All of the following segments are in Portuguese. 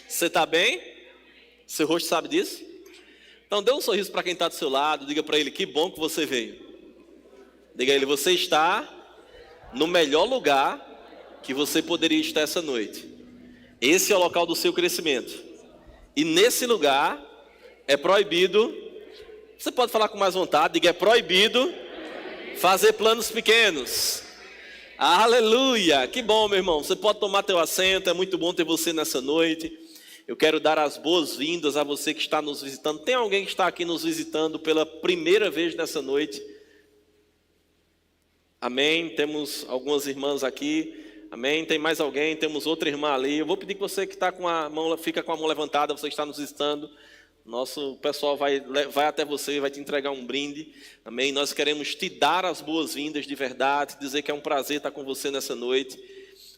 Você está bem? Seu rosto sabe disso? Então dê um sorriso para quem está do seu lado. Diga para ele, que bom que você veio. Diga a ele, você está no melhor lugar que você poderia estar essa noite. Esse é o local do seu crescimento. E nesse lugar é proibido, você pode falar com mais vontade, diga, é proibido fazer planos pequenos. Aleluia, que bom, meu irmão. Você pode tomar teu assento, é muito bom ter você nessa noite. Eu quero dar as boas-vindas a você que está nos visitando. Tem alguém que está aqui nos visitando pela primeira vez nessa noite? Amém, temos algumas irmãs aqui. Amém, tem mais alguém, temos outra irmã ali. Eu vou pedir que você que está com a mão, fica com a mão levantada, você que está nos visitando. Nosso pessoal vai até você, vai te entregar um brinde. Amém, nós queremos te dar as boas-vindas de verdade, dizer que é um prazer estar com você nessa noite.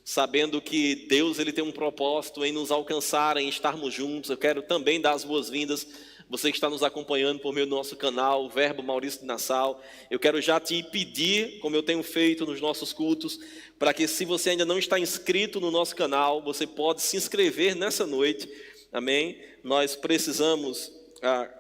Sabendo que Deus ele tem um propósito em nos alcançar, em estarmos juntos. Eu quero também dar as boas-vindas você que está nos acompanhando por meio do nosso canal, o Verbo Maurício de Nassau. Eu quero já te pedir, como eu tenho feito nos nossos cultos, para que se você ainda não está inscrito no nosso canal, você pode se inscrever nessa noite. Amém? Nós precisamos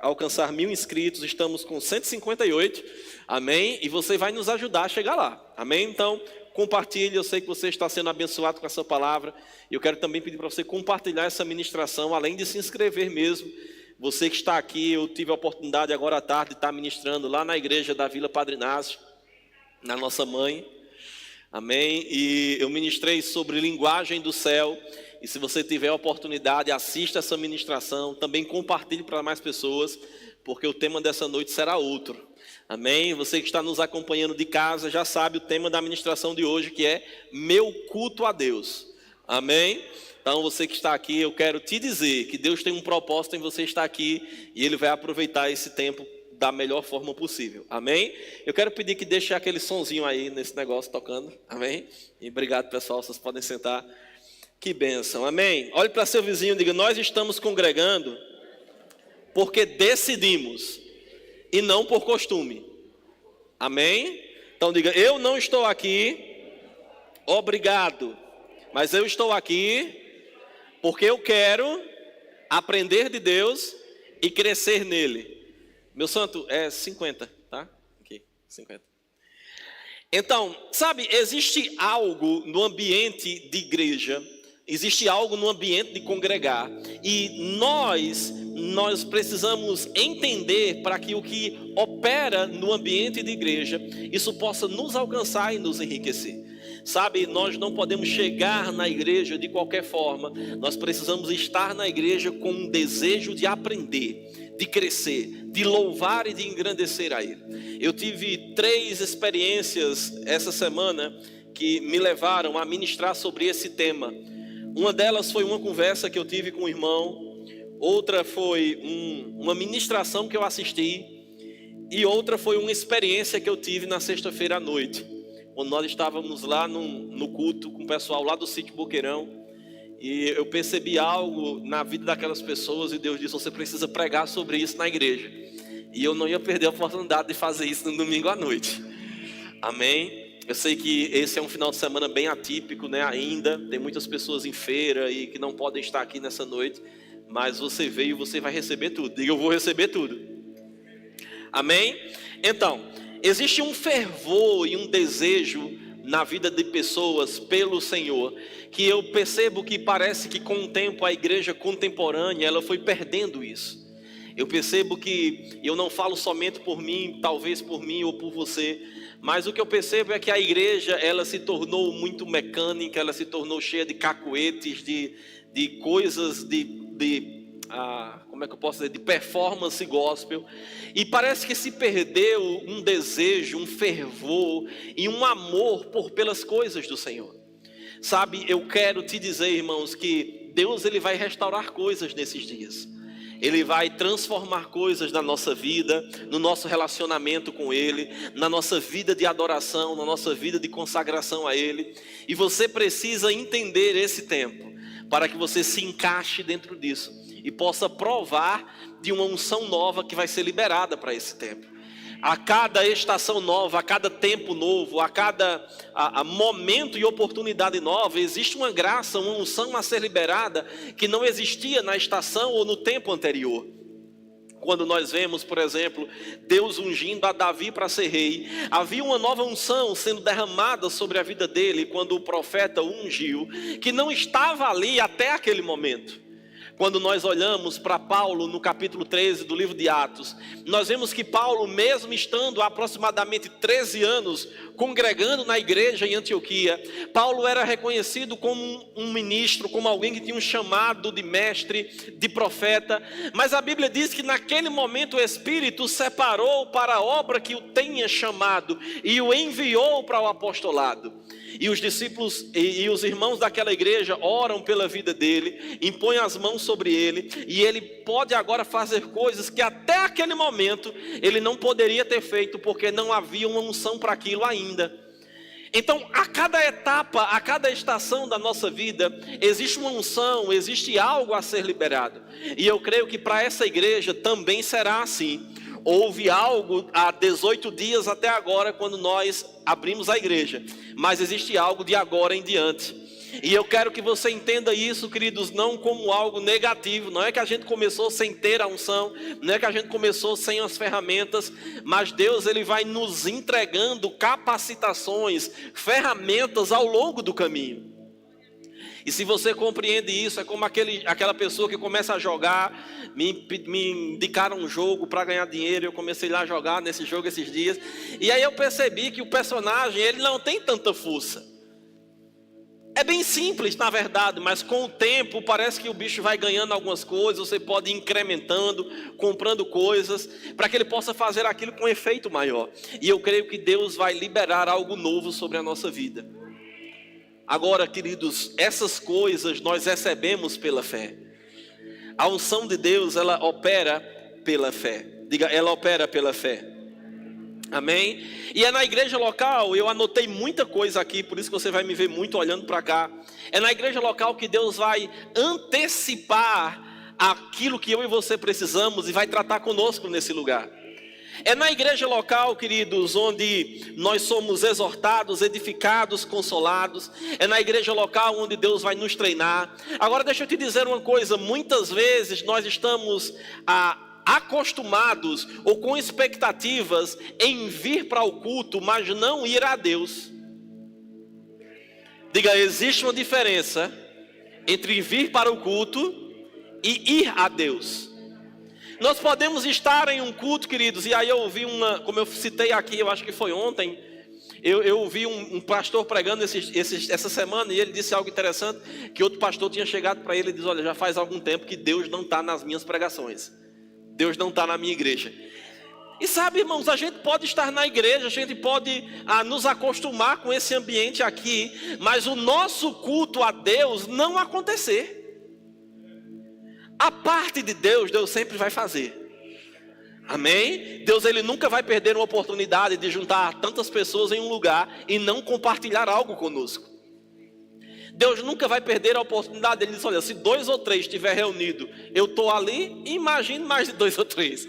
alcançar 1000 inscritos, estamos com 158. Amém? E você vai nos ajudar a chegar lá. Amém? Então, compartilhe, eu sei que você está sendo abençoado com essa palavra. E eu quero também pedir para você compartilhar essa ministração, além de se inscrever mesmo. Você que está aqui, eu tive a oportunidade agora à tarde de estar ministrando lá na igreja da Vila Padre Inácio, na nossa mãe. Amém? E eu ministrei sobre linguagem do céu. E se você tiver a oportunidade, assista essa ministração. Também compartilhe para mais pessoas, porque o tema dessa noite será outro. Amém? Você que está nos acompanhando de casa já sabe o tema da ministração de hoje, que é meu culto a Deus. Amém? Então você que está aqui, eu quero te dizer que Deus tem um propósito em você estar aqui e Ele vai aproveitar esse tempo da melhor forma possível. Amém? Eu quero pedir que deixe aquele sonzinho aí nesse negócio tocando. Amém? E obrigado, pessoal, vocês podem sentar. Que bênção. Amém? Olhe para seu vizinho e diga, nós estamos congregando porque decidimos e não por costume. Amém? Então diga, eu não estou aqui, obrigado, mas eu estou aqui porque eu quero aprender de Deus e crescer nele. Meu santo, é 50, tá? Aqui, 50. Então, sabe, existe algo no ambiente de igreja, existe algo no ambiente de congregar, e nós precisamos entender para que o que opera no ambiente de igreja, isso possa nos alcançar e nos enriquecer. Sabe, nós não podemos chegar na igreja de qualquer forma, nós precisamos estar na igreja com um desejo de aprender, de crescer, de louvar e de engrandecer a Ele. Eu tive 3 experiências essa semana que me levaram a ministrar sobre esse tema. Uma delas foi uma conversa que eu tive com um irmão, outra foi uma ministração que eu assisti, e outra foi uma experiência que eu tive na sexta-feira à noite, quando nós estávamos lá no culto com o pessoal lá do sítio Boqueirão, e eu percebi algo na vida daquelas pessoas, e Deus disse, você precisa pregar sobre isso na igreja. E eu não ia perder a oportunidade de fazer isso no domingo à noite. Amém? Eu sei que esse é um final de semana bem atípico, né? Ainda tem muitas pessoas em feira e que não podem estar aqui nessa noite, mas você veio e você vai receber tudo. Diga, eu vou receber tudo. Amém? Então, existe um fervor e um desejo na vida de pessoas pelo Senhor, que eu percebo que parece que com o tempo a igreja contemporânea, ela foi perdendo isso. Eu percebo que, eu não falo somente por mim, talvez por mim ou por você, mas o que eu percebo é que a igreja, ela se tornou muito mecânica, ela se tornou cheia de cacuetes, de coisas, como é que eu posso dizer, de performance gospel, e parece que se perdeu um desejo, um fervor e um amor pelas coisas do Senhor. Sabe, eu quero te dizer, irmãos, que Deus ele vai restaurar coisas nesses dias. Ele vai transformar coisas na nossa vida, no nosso relacionamento com Ele, na nossa vida de adoração, na nossa vida de consagração a Ele. E você precisa entender esse tempo, para que você se encaixe dentro disso e possa provar de uma unção nova que vai ser liberada para esse tempo. A cada estação nova, a cada tempo novo, a cada momento e oportunidade nova, existe uma graça, uma unção a ser liberada que não existia na estação ou no tempo anterior. Quando nós vemos, por exemplo, Deus ungindo a Davi para ser rei, havia uma nova unção sendo derramada sobre a vida dele quando o profeta o ungiu, que não estava ali até aquele momento. Quando nós olhamos para Paulo no capítulo 13 do livro de Atos, nós vemos que Paulo, mesmo estando há aproximadamente 13 anos congregando na igreja em Antioquia, Paulo era reconhecido como um ministro, como alguém que tinha um chamado de mestre, de profeta. Mas a Bíblia diz que naquele momento o Espírito o separou para a obra que o tenha chamado e o enviou para o apostolado. E os discípulos e os irmãos daquela igreja oram pela vida dele, impõem as mãos sobre ele, e ele pode agora fazer coisas que até aquele momento ele não poderia ter feito, porque não havia uma unção para aquilo ainda. Então, a cada etapa, a cada estação da nossa vida, existe uma unção, existe algo a ser liberado. E eu creio que para essa igreja também será assim. Houve algo há 18 dias até agora, quando nós abrimos a igreja. Mas existe algo de agora em diante. E eu quero que você entenda isso, queridos, não como algo negativo. Não é que a gente começou sem ter a unção, não é que a gente começou sem as ferramentas, mas Deus, ele vai nos entregando capacitações, ferramentas ao longo do caminho. E se você compreende isso, é como aquela pessoa que começa a jogar. Me indicaram um jogo para ganhar dinheiro, eu comecei lá a jogar nesse jogo esses dias, e aí eu percebi que o personagem, ele não tem tanta força. É bem simples na verdade, mas com o tempo parece que o bicho vai ganhando algumas coisas, você pode ir incrementando, comprando coisas, para que ele possa fazer aquilo com efeito maior. E eu creio que Deus vai liberar algo novo sobre a nossa vida. Agora, queridos, essas coisas nós recebemos pela fé. A unção de Deus, ela opera pela fé. Diga, ela opera pela fé. Amém? E é na igreja local, eu anotei muita coisa aqui, por isso que você vai me ver muito olhando para cá. É na igreja local que Deus vai antecipar aquilo que eu e você precisamos e vai tratar conosco nesse lugar. É na igreja local, queridos, onde nós somos exortados, edificados, consolados. É na igreja local onde Deus vai nos treinar. Agora deixa eu te dizer uma coisa, muitas vezes nós estamos acostumados ou com expectativas em vir para o culto, mas não ir a Deus. Diga, existe uma diferença entre vir para o culto e ir a Deus. Nós podemos estar em um culto, queridos, e aí eu ouvi como eu citei aqui, eu acho que foi ontem, eu ouvi um pastor pregando essa semana, e ele disse algo interessante, que outro pastor tinha chegado para ele e disse, olha, já faz algum tempo que Deus não está nas minhas pregações, Deus não está na minha igreja. E sabe, irmãos, a gente pode estar na igreja, a gente pode nos acostumar com esse ambiente aqui, mas o nosso culto a Deus não acontecer. A parte de Deus, Deus sempre vai fazer. Amém? Deus, ele nunca vai perder uma oportunidade de juntar tantas pessoas em um lugar e não compartilhar algo conosco. Deus nunca vai perder a oportunidade. Ele diz, olha, se 2 ou 3 estiver reunido, eu estou ali, imagine mais de 2 ou 3.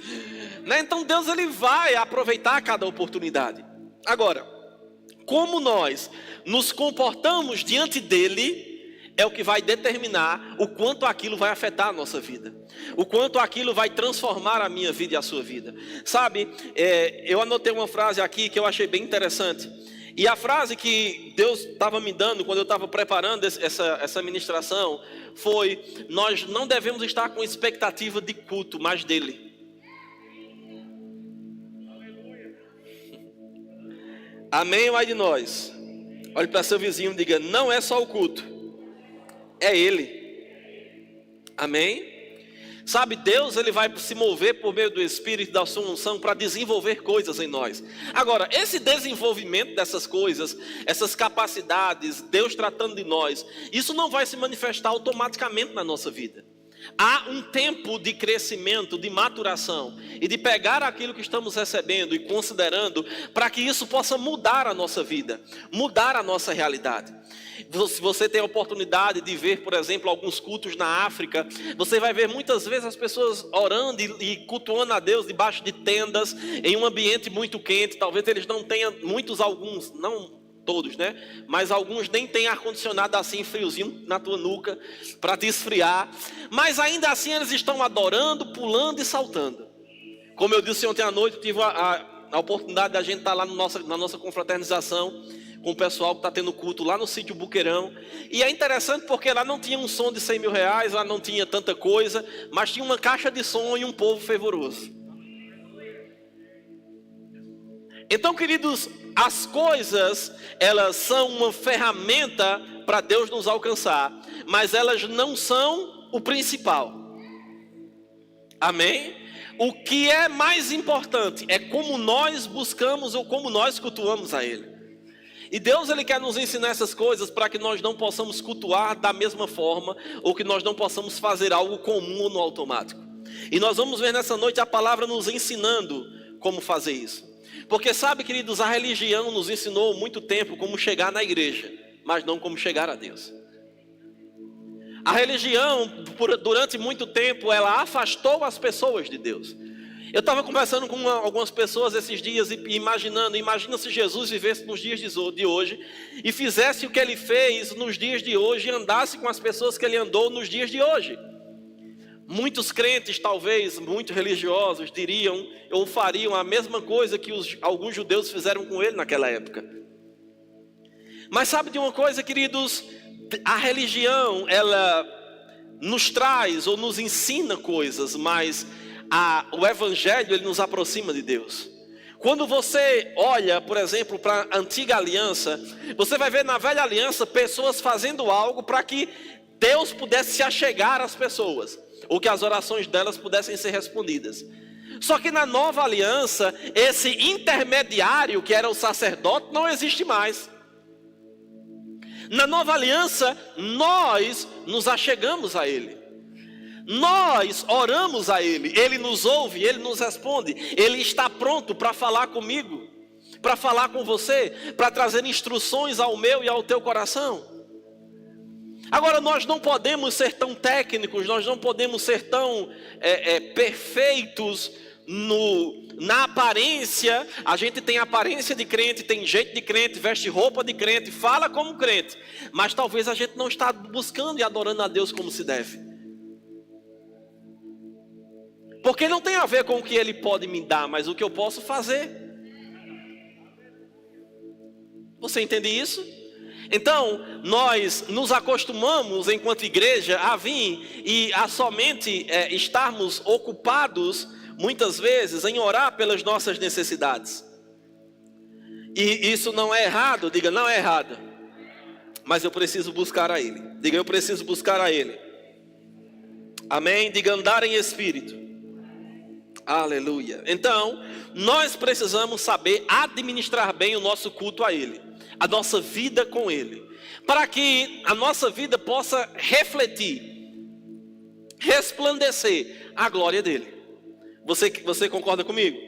Né? Então Deus, ele vai aproveitar cada oportunidade. Agora, como nós nos comportamos diante dele, é o que vai determinar o quanto aquilo vai afetar a nossa vida. O quanto aquilo vai transformar a minha vida e a sua vida. Sabe, eu anotei uma frase aqui que eu achei bem interessante. E a frase que Deus estava me dando quando eu estava preparando essa ministração foi: nós não devemos estar com expectativa de culto, mas dele. Amém ou ai de nós? Olhe para seu vizinho e diga, não é só o culto, é ele. Amém? Sabe, Deus, ele vai se mover por meio do Espírito da sua unção para desenvolver coisas em nós. Agora, esse desenvolvimento dessas coisas, essas capacidades, Deus tratando de nós, isso não vai se manifestar automaticamente na nossa vida. Há um tempo de crescimento, de maturação e de pegar aquilo que estamos recebendo e considerando para que isso possa mudar a nossa vida, mudar a nossa realidade. Se você tem a oportunidade de ver, por exemplo, alguns cultos na África, você vai ver muitas vezes as pessoas orando e cultuando a Deus debaixo de tendas, em um ambiente muito quente. Talvez eles não tenham, alguns, não todos, né? Mas alguns nem têm ar-condicionado assim, friozinho na tua nuca, para te esfriar. Mas ainda assim eles estão adorando, pulando e saltando. Como eu disse ontem à noite, eu tive a oportunidade da gente estar lá na nossa confraternização, com o pessoal que está tendo culto lá no sítio Buqueirão. E é interessante porque lá não tinha um som de 100 mil reais, lá não tinha tanta coisa, mas tinha uma caixa de som e um povo fervoroso. Então, queridos, as coisas, elas são uma ferramenta para Deus nos alcançar, mas elas não são o principal. Amém? O que é mais importante é como nós buscamos ou como nós cultuamos a Ele. E Deus, Ele quer nos ensinar essas coisas para que nós não possamos cultuar da mesma forma, ou que nós não possamos fazer algo comum ou no automático. E nós vamos ver nessa noite a palavra nos ensinando como fazer isso. Porque sabe, queridos, a religião nos ensinou muito tempo como chegar na igreja, mas não como chegar a Deus. A religião, durante muito tempo, ela afastou as pessoas de Deus. Eu estava conversando com algumas pessoas esses dias e imagina se Jesus vivesse nos dias de hoje e fizesse o que Ele fez nos dias de hoje e andasse com as pessoas que Ele andou nos dias de hoje. Muitos crentes, talvez, muito religiosos, diriam ou fariam a mesma coisa que alguns judeus fizeram com ele naquela época. Mas sabe de uma coisa, queridos? A religião, ela nos traz ou nos ensina coisas, mas o evangelho, ele nos aproxima de Deus. Quando você olha, por exemplo, para a antiga aliança, você vai ver na velha aliança pessoas fazendo algo para que Deus pudesse se achegar às pessoas, ou que as orações delas pudessem ser respondidas. Só que na nova aliança, esse intermediário que era o sacerdote não existe mais. Na nova aliança, nós nos achegamos a Ele. Nós oramos a Ele, Ele nos ouve, Ele nos responde. Ele está pronto para falar comigo, para falar com você, para trazer instruções ao meu e ao teu coração. Agora, nós não podemos ser tão técnicos, nós não podemos ser tão perfeitos na aparência. A gente tem aparência de crente, tem jeito de crente, veste roupa de crente, fala como crente, mas talvez a gente não está buscando e adorando a Deus como se deve. Porque não tem a ver com o que Ele pode me dar, mas o que eu posso fazer. Você entende isso? Então, nós nos acostumamos, enquanto igreja, a vir e a somente estarmos ocupados, muitas vezes, em orar pelas nossas necessidades. E isso não é errado, diga, não é errado. Mas eu preciso buscar a Ele. Diga, eu preciso buscar a Ele. Amém? Diga, andar em espírito. Aleluia. Então, nós precisamos saber administrar bem o nosso culto a Ele, a nossa vida com Ele, para que a nossa vida possa refletir, resplandecer a glória dEle. Você concorda comigo?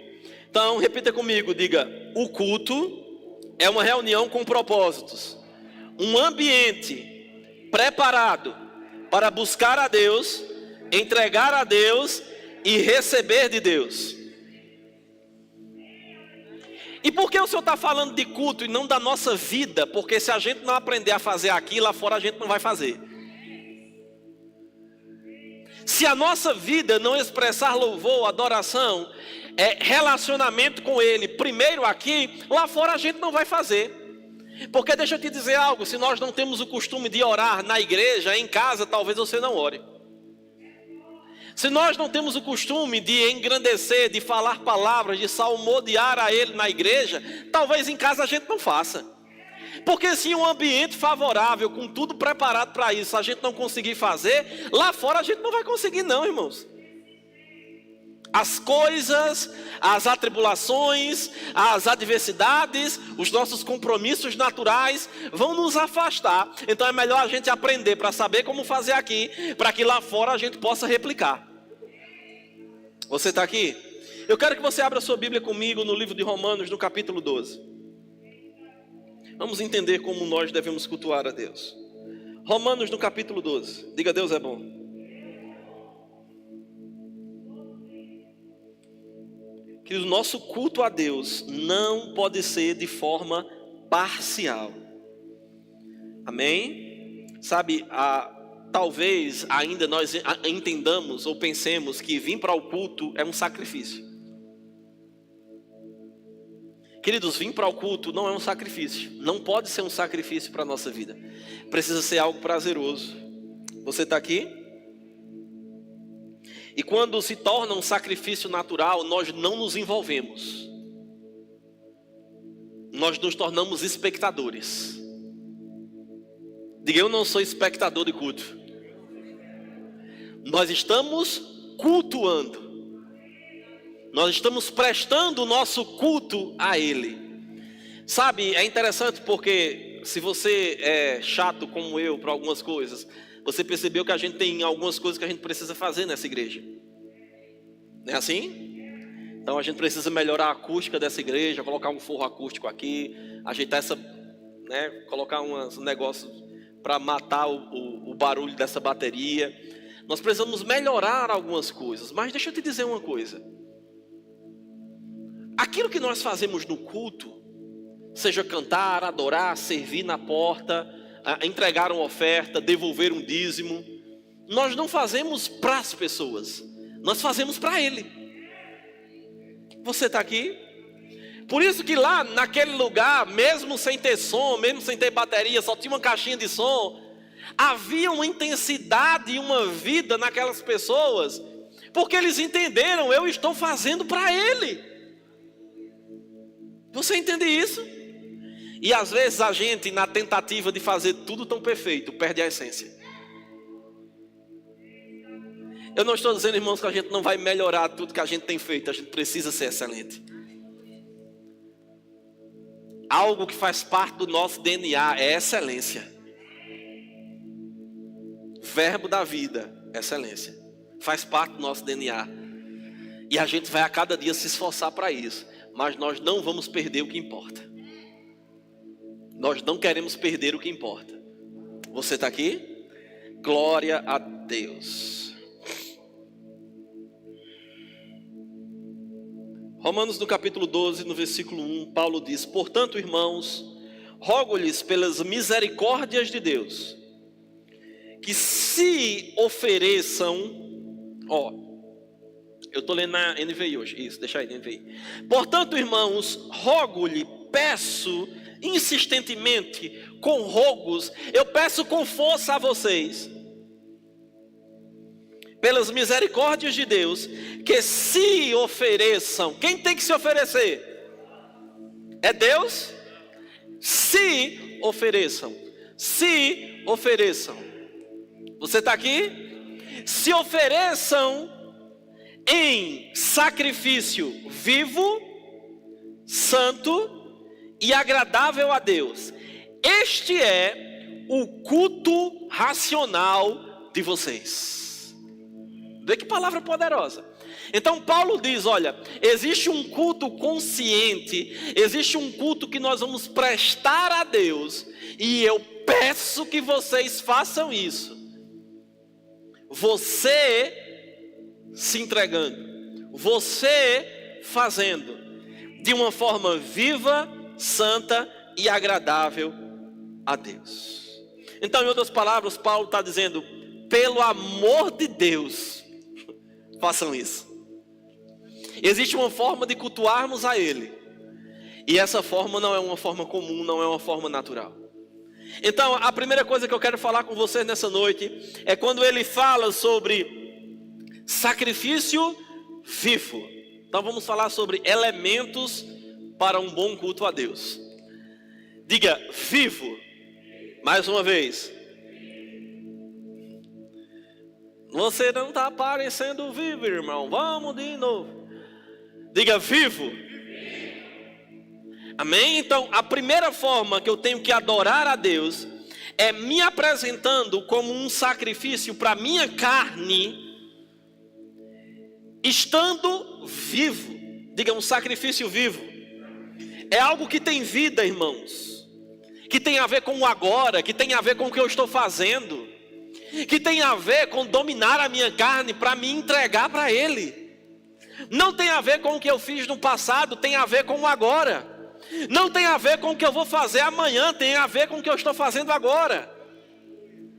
Então, repita comigo, diga, o culto é uma reunião com propósitos, um ambiente preparado para buscar a Deus, entregar a Deus e receber de Deus. E por que o Senhor está falando de culto e não da nossa vida? Porque se a gente não aprender a fazer aqui, lá fora a gente não vai fazer. Se a nossa vida não expressar louvor, adoração, relacionamento com Ele, primeiro aqui, lá fora a gente não vai fazer. Porque deixa eu te dizer algo, se nós não temos o costume de orar na igreja, em casa, talvez você não ore. Se nós não temos o costume de engrandecer, de falar palavras, de salmodiar a Ele na igreja, talvez em casa a gente não faça. Porque se um ambiente favorável, com tudo preparado para isso, a gente não conseguir fazer, lá fora a gente não vai conseguir não, irmãos. As coisas, as atribulações, as adversidades, os nossos compromissos naturais vão nos afastar. Então é melhor a gente aprender para saber como fazer aqui, para que lá fora a gente possa replicar. Você está aqui? Eu quero que você abra a sua Bíblia comigo no livro de Romanos, no capítulo 12. Vamos entender como nós devemos cultuar a Deus. Romanos no capítulo 12. Diga: Deus é bom. Que o nosso culto a Deus não pode ser de forma parcial. Amém? Sabe, talvez ainda nós entendamos ou pensemos que vir para o culto é um sacrifício. Queridos, vir para o culto não é um sacrifício. Não pode ser um sacrifício para a nossa vida. Precisa ser algo prazeroso. Você está aqui? E quando se torna um sacrifício natural, nós não nos envolvemos. Nós nos tornamos espectadores. Diga: eu não sou espectador de culto. Nós estamos cultuando. Nós estamos prestando o nosso culto a Ele. Sabe, é interessante porque se você é chato como eu para algumas coisas, você percebeu que a gente tem algumas coisas que a gente precisa fazer nessa igreja. Não é assim? Então a gente precisa melhorar a acústica dessa igreja, colocar um forro acústico aqui, ajeitar essa, né, colocar uns negócios para matar o barulho dessa bateria. Nós precisamos melhorar algumas coisas, mas deixa eu te dizer uma coisa. Aquilo que nós fazemos no culto, seja cantar, adorar, servir na porta, entregar uma oferta, devolver um dízimo, nós não fazemos para as pessoas, nós fazemos para Ele. Você está aqui? Por isso que lá naquele lugar, mesmo sem ter som, mesmo sem ter bateria, só tinha uma caixinha de som, havia uma intensidade e uma vida naquelas pessoas, porque eles entenderam: eu estou fazendo para Ele. Você entende isso? E às vezes a gente, na tentativa de fazer tudo tão perfeito, perde a essência. Eu não estou dizendo, irmãos, que a gente não vai melhorar tudo que a gente tem feito. A gente precisa ser excelente. Algo que faz parte do nosso DNA é excelência. Verbo da vida, excelência. Faz parte do nosso DNA. E a gente vai a cada dia se esforçar para isso. Mas nós não vamos perder o que importa. Nós não queremos perder o que importa. Você está aqui? Glória a Deus. Romanos no capítulo 12, no versículo 1, Paulo diz: portanto, irmãos, rogo-lhes pelas misericórdias de Deus, que se ofereçam, eu estou lendo na NVI hoje, isso, deixa aí na NVI. Portanto, irmãos, rogo-lhe, peço insistentemente, com rogos, eu peço com força a vocês, pelas misericórdias de Deus, que se ofereçam. Quem tem que se oferecer? É Deus? Se ofereçam. Se ofereçam. Você está aqui? Se ofereçam em sacrifício vivo, santo e agradável a Deus. Este é o culto racional de vocês. Vê que palavra poderosa. Então Paulo diz: olha, existe um culto consciente, existe um culto que nós vamos prestar a Deus, e eu peço que vocês façam isso. Você se entregando, você fazendo de uma forma viva, santa e agradável a Deus. Então, em outras palavras, Paulo está dizendo: pelo amor de Deus, façam isso. Existe uma forma de cultuarmos a Ele, e essa forma não é uma forma comum, não é uma forma natural. Então, a primeira coisa que eu quero falar com vocês nessa noite é quando ele fala sobre sacrifício vivo. Então vamos falar sobre elementos para um bom culto a Deus. Diga: vivo. Mais uma vez. Você não está parecendo vivo, irmão. Vamos de novo. Diga vivo. Amém? Então, a primeira forma que eu tenho que adorar a Deus é me apresentando como um sacrifício para minha carne, estando vivo. Diga, um sacrifício vivo. É algo que tem vida, irmãos. Que tem a ver com o agora, que tem a ver com o que eu estou fazendo, que tem a ver com dominar a minha carne para me entregar para Ele. Não tem a ver com o que eu fiz no passado, tem a ver com o agora. Não tem a ver com o que eu vou fazer amanhã, tem a ver com o que eu estou fazendo agora.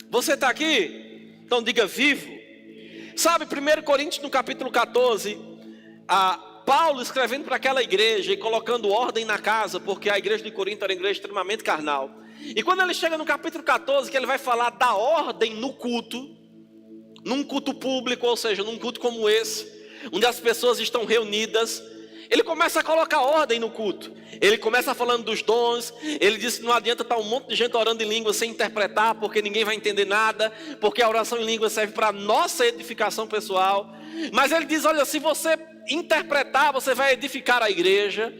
Você está aqui? Então diga vivo. Sabe, 1 Coríntios no capítulo 14, Paulo escrevendo para aquela igreja e colocando ordem na casa, porque a igreja de Corinto era uma igreja extremamente carnal. E quando ele chega no capítulo 14, que ele vai falar da ordem no culto, num culto público, ou seja, num culto como esse, onde as pessoas estão reunidas, ele começa a colocar ordem no culto. Ele começa falando dos dons. Ele diz que não adianta estar um monte de gente orando em língua sem interpretar, porque ninguém vai entender nada, porque a oração em língua serve para a nossa edificação pessoal. Mas ele diz, olha, se você interpretar, você vai edificar a igreja.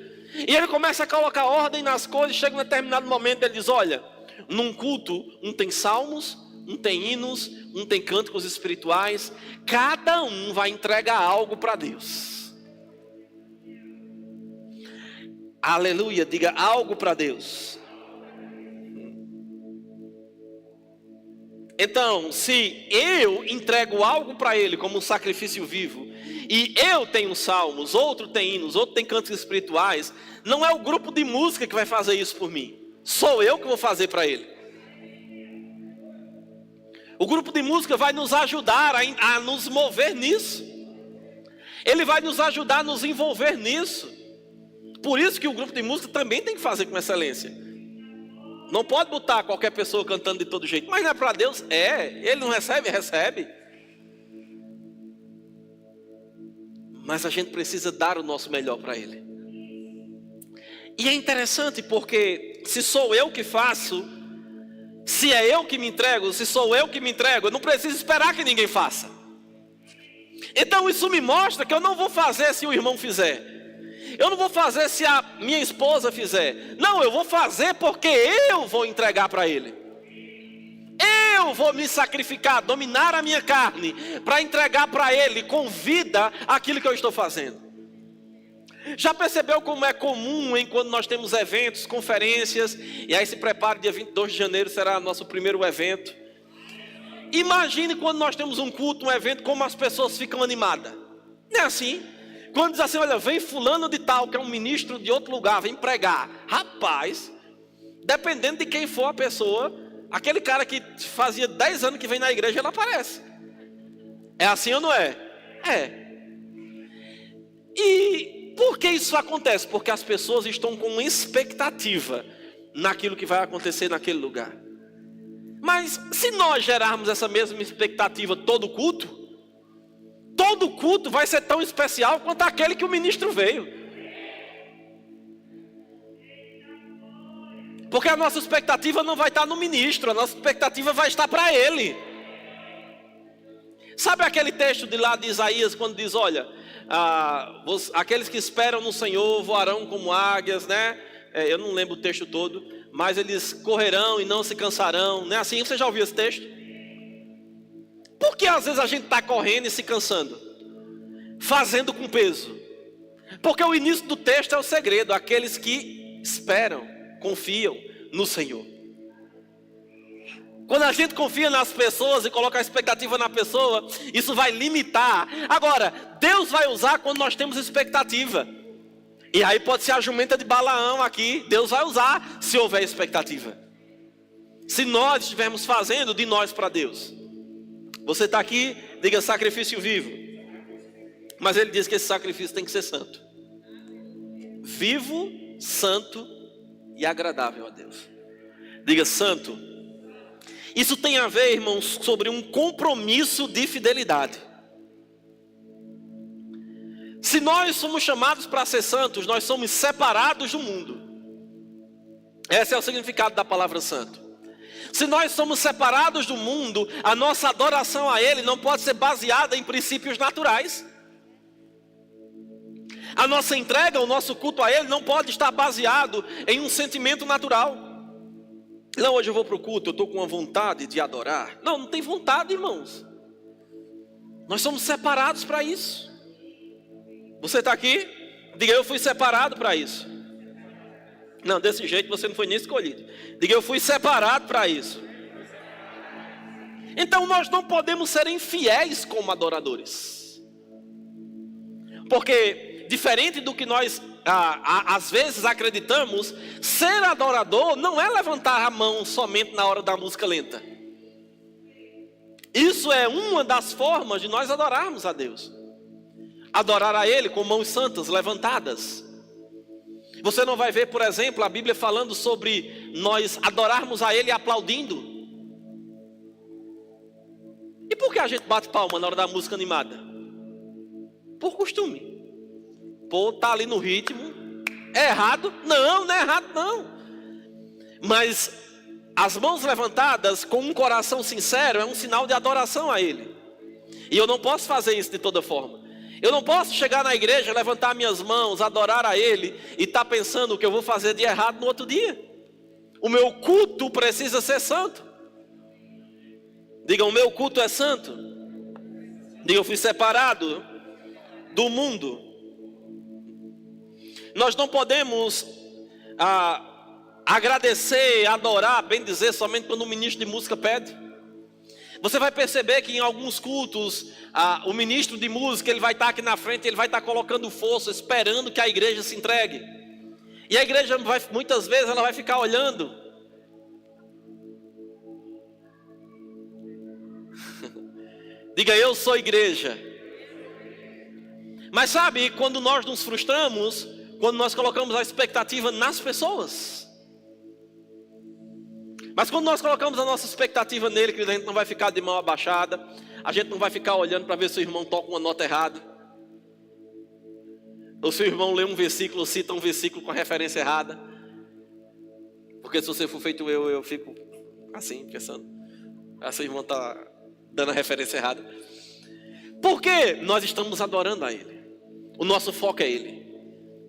E ele começa a colocar ordem nas coisas. Chega um determinado momento, ele diz, olha, num culto, um tem salmos, um tem hinos, um tem cânticos espirituais. Cada um vai entregar algo para Deus. Aleluia, diga algo para Deus. Então, se eu entrego algo para Ele como um sacrifício vivo, e eu tenho salmos, outro tem hinos, outro tem cantos espirituais, não é o grupo de música que vai fazer isso por mim, sou eu que vou fazer para Ele. O grupo de música vai nos ajudar a nos mover nisso. Ele vai nos ajudar a nos envolver nisso. Por isso que o grupo de música também tem que fazer com excelência. Não pode botar qualquer pessoa cantando de todo jeito. Mas não é para Deus? Ele não recebe? Recebe. Mas a gente precisa dar o nosso melhor para Ele. E é interessante porque se sou eu que faço, se é eu que me entrego, se sou eu que me entrego, eu não preciso esperar que ninguém faça. Então isso me mostra que eu não vou fazer se o irmão fizer. Eu não vou fazer se a minha esposa fizer. Não, eu vou fazer porque eu vou entregar para Ele. Eu vou me sacrificar, dominar a minha carne, para entregar para Ele com vida aquilo que eu estou fazendo. Já percebeu como é comum quando nós temos eventos, conferências, e aí se prepara, dia 22 de janeiro será nosso primeiro evento. Imagine quando nós temos um culto, um evento, como as pessoas ficam animadas. Não é assim? Quando diz assim, olha, vem fulano de tal, que é um ministro de outro lugar, vem pregar. Rapaz, dependendo de quem for a pessoa, aquele cara que fazia 10 anos que vem na igreja, ele aparece. É assim ou não é? É. E por que isso acontece? Porque as pessoas estão com expectativa naquilo que vai acontecer naquele lugar. Mas se nós gerarmos essa mesma expectativa todo culto vai ser tão especial quanto aquele que o ministro veio. Porque a nossa expectativa não vai estar no ministro, a nossa expectativa vai estar para ele. Sabe aquele texto de lá de Isaías, quando diz, olha, aqueles que esperam no Senhor voarão como águias, né? Eu não lembro o texto todo, mas eles correrão e não se cansarão, não é assim? Você já ouviu esse texto? Por que às vezes a gente está correndo e se cansando? Fazendo com peso. Porque o início do texto é o segredo. Aqueles que esperam, confiam no Senhor. Quando a gente confia nas pessoas e coloca a expectativa na pessoa, isso vai limitar. Agora, Deus vai usar quando nós temos expectativa. E aí pode ser a jumenta de Balaão aqui. Deus vai usar se houver expectativa. Se nós estivermos fazendo de nós para Deus. Você está aqui, diga sacrifício vivo. Mas ele diz que esse sacrifício tem que ser santo. Vivo, santo e agradável a Deus. Diga santo. Isso tem a ver, irmãos, sobre um compromisso de fidelidade. Se nós somos chamados para ser santos, nós somos separados do mundo. Esse é o significado da palavra santo. Se nós somos separados do mundo, a nossa adoração a Ele não pode ser baseada em princípios naturais. A nossa entrega, o nosso culto a Ele não pode estar baseado em um sentimento natural. Não, hoje eu vou para o culto, eu estou com uma vontade de adorar. Não, não tem vontade, irmãos. Nós somos separados para isso. Você está aqui? Diga, eu fui separado para isso. Não, desse jeito você não foi nem escolhido. Diga, eu fui separado para isso. Então nós não podemos ser infiéis como adoradores. Porque, diferente do que nós às vezes acreditamos, ser adorador não é levantar a mão somente na hora da música lenta. Isso é uma das formas de nós adorarmos a Deus. Adorar a Ele com mãos santas levantadas. Você não vai ver, por exemplo, a Bíblia falando sobre nós adorarmos a Ele aplaudindo. E por que a gente bate palma na hora da música animada? Por costume. Pô, tá ali no ritmo. É errado? Não, não é errado não. Mas as mãos levantadas com um coração sincero é um sinal de adoração a Ele. E eu não posso fazer isso de toda forma. Eu não posso chegar na igreja, levantar minhas mãos, adorar a Ele e estar pensando o que eu vou fazer de errado no outro dia. O meu culto precisa ser santo. Diga, o meu culto é santo. Diga, eu fui separado do mundo. Nós não podemos agradecer, adorar, bem dizer, somente quando o ministro de música pede. Você vai perceber que em alguns cultos, o ministro de música, ele vai estar aqui na frente, ele vai estar colocando força, esperando que a igreja se entregue. E a igreja, muitas vezes, ela vai ficar olhando. Diga, eu sou igreja. Mas sabe, quando nós nos frustramos, quando nós colocamos a expectativa nas pessoas. Mas quando nós colocamos a nossa expectativa nele, que a gente não vai ficar de mão abaixada, a gente não vai ficar olhando para ver se o irmão toca uma nota errada, ou se o irmão lê um versículo, cita um versículo com a referência errada. Porque se você for feito eu fico assim, pensando, essa irmã está dando a referência errada. Porque nós estamos adorando a Ele. O nosso foco é Ele.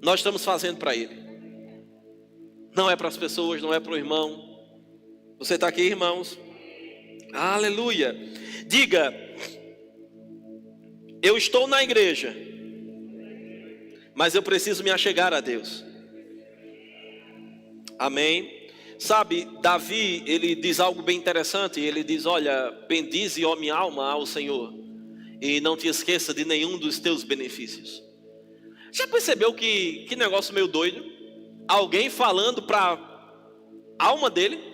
Nós estamos fazendo para Ele. Não é para as pessoas, não é para o irmão. Você está aqui, irmãos? Aleluia. Diga, eu estou na igreja, mas eu preciso me achegar a Deus. Amém? Sabe, Davi, ele diz algo bem interessante. Ele diz, olha, bendize, ó minha alma, ao Senhor, e não te esqueça de nenhum dos teus benefícios. Já percebeu que negócio meio doido? Alguém falando para a alma dele.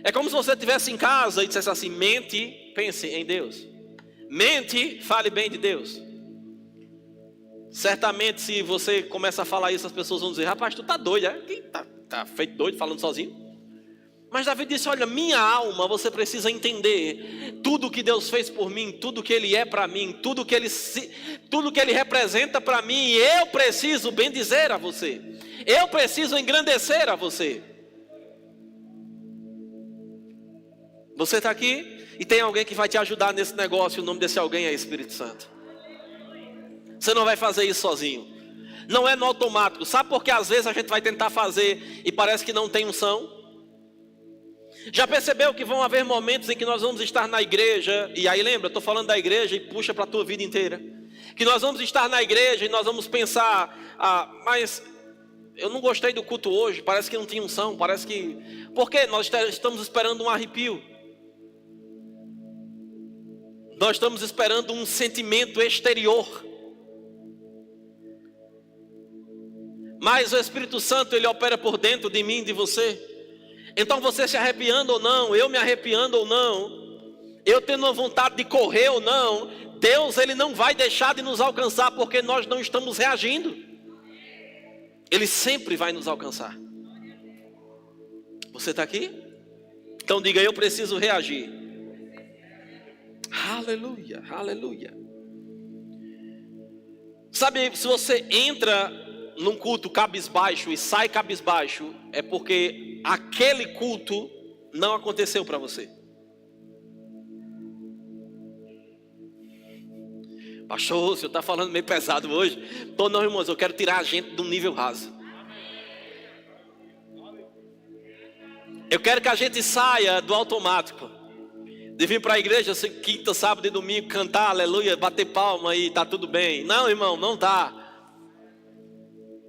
É como se você estivesse em casa e dissesse assim, mente, pense em Deus. Mente, fale bem de Deus. Certamente se você começa a falar isso, as pessoas vão dizer, rapaz, tu tá doido, é? Tá feito doido falando sozinho. Mas Davi disse, olha, minha alma, você precisa entender tudo que Deus fez por mim, tudo que Ele é para mim, tudo que Ele representa para mim, e eu preciso bendizer a você. Eu preciso engrandecer a você. Você está aqui e tem alguém que vai te ajudar nesse negócio. O nome desse alguém é Espírito Santo. Você não vai fazer isso sozinho. Não é no automático. Sabe por que às vezes a gente vai tentar fazer e parece que não tem unção? Já percebeu que vão haver momentos em que nós vamos estar na igreja, e aí lembra, eu estou falando da igreja e puxa para a tua vida inteira. Que nós vamos estar na igreja e nós vamos pensar, mas eu não gostei do culto hoje, parece que não tinha unção, parece que... Por quê? Nós estamos esperando um arrepio. Nós estamos esperando um sentimento exterior. Mas o Espírito Santo, ele opera por dentro de mim e de você. Então você se arrepiando ou não, eu me arrepiando ou não, eu tendo uma vontade de correr ou não, Deus, ele não vai deixar de nos alcançar porque nós não estamos reagindo. Ele sempre vai nos alcançar. Você está aqui? Então diga, eu preciso reagir. Aleluia, aleluia. Sabe, se você entra num culto cabisbaixo e sai cabisbaixo, é porque aquele culto não aconteceu para você. Pastor, o senhor está falando meio pesado hoje. Então não, irmãos, eu quero tirar a gente de um nível raso. Eu quero que a gente saia do automático. De vir para a igreja quinta, sábado e domingo, cantar aleluia, bater palma e tá tudo bem. Não, irmão, não tá.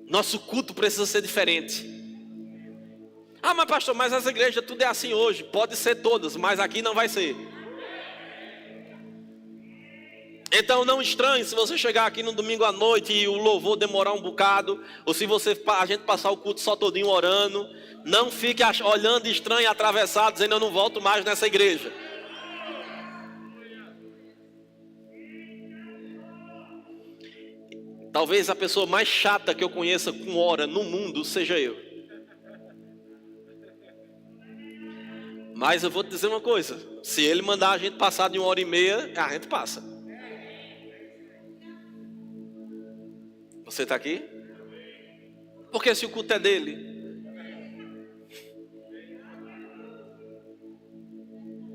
Nosso culto precisa ser diferente. Ah, mas pastor, mas as igrejas tudo é assim hoje. Pode ser todas, mas aqui não vai ser. Então não estranhe se você chegar aqui no domingo à noite e o louvor demorar um bocado, ou se a gente passar o culto só todinho orando. Não fique olhando estranho, atravessado, dizendo eu não volto mais nessa igreja. Talvez a pessoa mais chata que eu conheça com hora no mundo seja eu. Mas eu vou te dizer uma coisa, se ele mandar a gente passar de 1h30, a gente passa. Você está aqui? Porque se o culto é dele.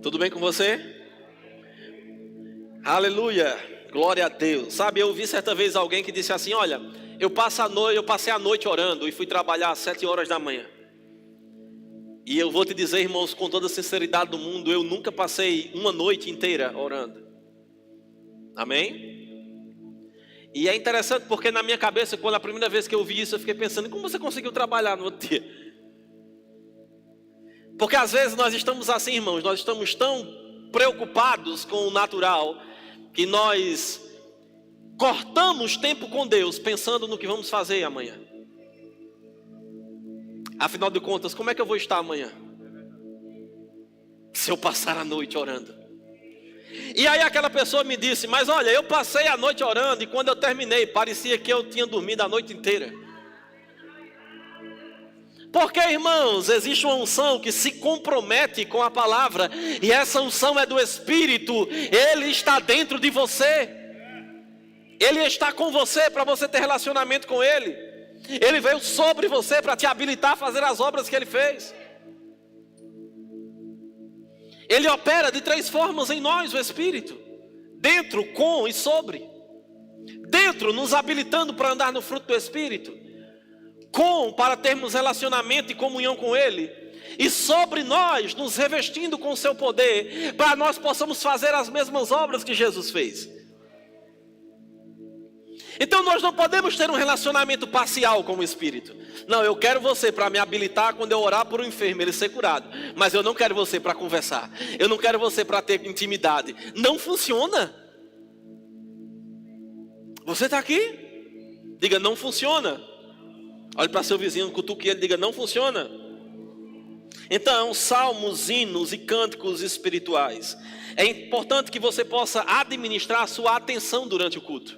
Tudo bem com você? Aleluia, glória a Deus. Sabe, eu ouvi certa vez alguém que disse assim: olha, eu passei a noite orando e fui trabalhar às 7 horas da manhã. E eu vou te dizer, irmãos, com toda a sinceridade do mundo, eu nunca passei uma noite inteira orando. Amém? E é interessante porque na minha cabeça, quando a primeira vez que eu vi isso, eu fiquei pensando: como você conseguiu trabalhar no outro dia? Porque às vezes nós estamos assim, irmãos, nós estamos tão preocupados com o natural, que nós cortamos tempo com Deus, pensando no que vamos fazer amanhã. Afinal de contas, como é que eu vou estar amanhã? Se eu passar a noite orando. E aí aquela pessoa me disse: mas olha, eu passei a noite orando e quando eu terminei, parecia que eu tinha dormido a noite inteira. Porque, irmãos, existe uma unção que se compromete com a palavra, e essa unção é do Espírito. Ele está dentro de você. Ele está com você para você ter relacionamento com Ele. Ele veio sobre você para te habilitar a fazer as obras que Ele fez. Ele opera de 3 formas em nós, o Espírito: dentro, com e sobre. Dentro, nos habilitando para andar no fruto do Espírito. Com, para termos relacionamento e comunhão com Ele. E sobre nós, nos revestindo com o seu poder, para nós possamos fazer as mesmas obras que Jesus fez. Então nós não podemos ter um relacionamento parcial com o Espírito. Não, eu quero você para me habilitar quando eu orar por um enfermo, ele ser curado. Mas eu não quero você para conversar. Eu não quero você para ter intimidade. Não funciona. Você está aqui? Diga: não funciona. Olhe para seu vizinho, cutuque ele, diga: não funciona. Então, salmos, hinos e cânticos espirituais. É importante que você possa administrar a sua atenção durante o culto.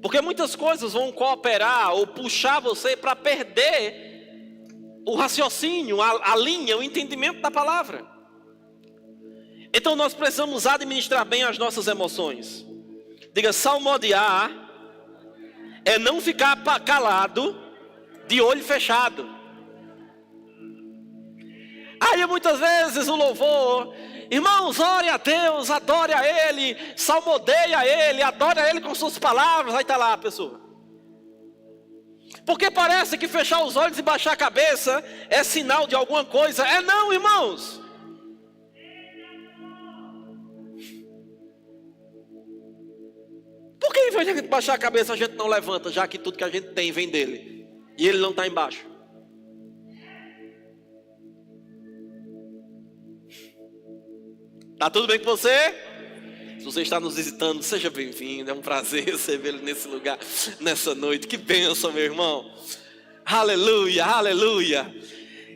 Porque muitas coisas vão cooperar ou puxar você para perder o raciocínio, a linha, o entendimento da palavra. Então nós precisamos administrar bem as nossas emoções. Diga: salmodiar é não ficar calado, de olho fechado. Aí muitas vezes o louvor: irmãos, ore a Deus, adore a Ele, salmodeie a Ele, adore a Ele com suas palavras. Aí está lá a pessoa. Porque parece que fechar os olhos e baixar a cabeça é sinal de alguma coisa. É não, irmãos. Por que em vez de a gente baixar a cabeça, a gente não levanta, já que tudo que a gente tem vem dele e Ele não está embaixo? Está tudo bem com você? Se você está nos visitando, seja bem-vindo. É um prazer recebê-lo nesse lugar, nessa noite. Que bênção, meu irmão. Aleluia, aleluia.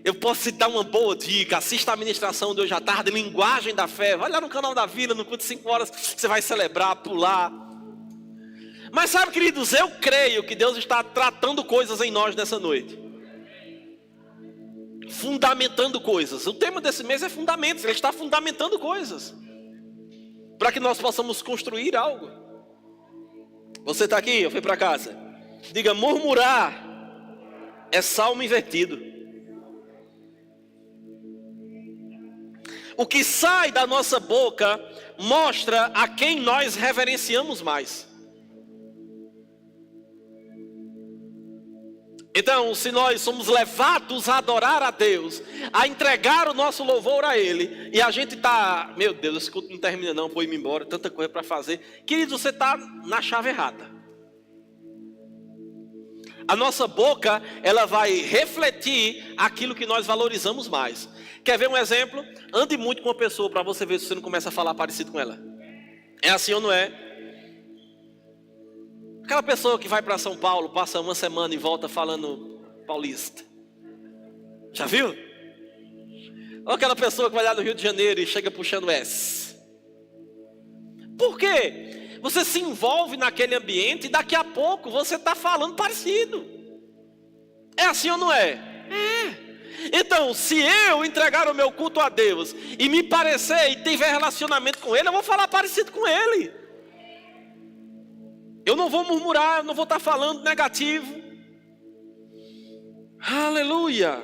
Eu posso te dar uma boa dica: assista a ministração de hoje à tarde, Linguagem da Fé. Vai lá no canal da Vila, no culto de 5 horas, você vai celebrar, pular. Mas sabe, queridos, eu creio que Deus está tratando coisas em nós nessa noite. Fundamentando coisas. O tema desse mês é fundamentos. Ele está fundamentando coisas para que nós possamos construir algo. Você está aqui? Eu fui para casa. Diga: murmurar é salmo invertido. O que sai da nossa boca mostra a quem nós reverenciamos mais. Então, se nós somos levados a adorar a Deus, a entregar o nosso louvor a Ele, e a gente está, meu Deus, esse culto não termina não, vou ir embora, tanta coisa para fazer. Querido, você está na chave errada. A nossa boca, ela vai refletir aquilo que nós valorizamos mais. Quer ver um exemplo? Ande muito com uma pessoa para você ver se você não começa a falar parecido com ela. É assim ou não é? Aquela pessoa que vai para São Paulo, passa uma semana e volta falando paulista. Já viu? Ou aquela pessoa que vai lá no Rio de Janeiro e chega puxando S. Por quê? Você se envolve naquele ambiente e daqui a pouco você está falando parecido. É assim ou não é? É. Então, se eu entregar o meu culto a Deus e me parecer e tiver relacionamento com Ele, eu vou falar parecido com Ele. Eu não vou murmurar, eu não vou estar falando negativo. Aleluia.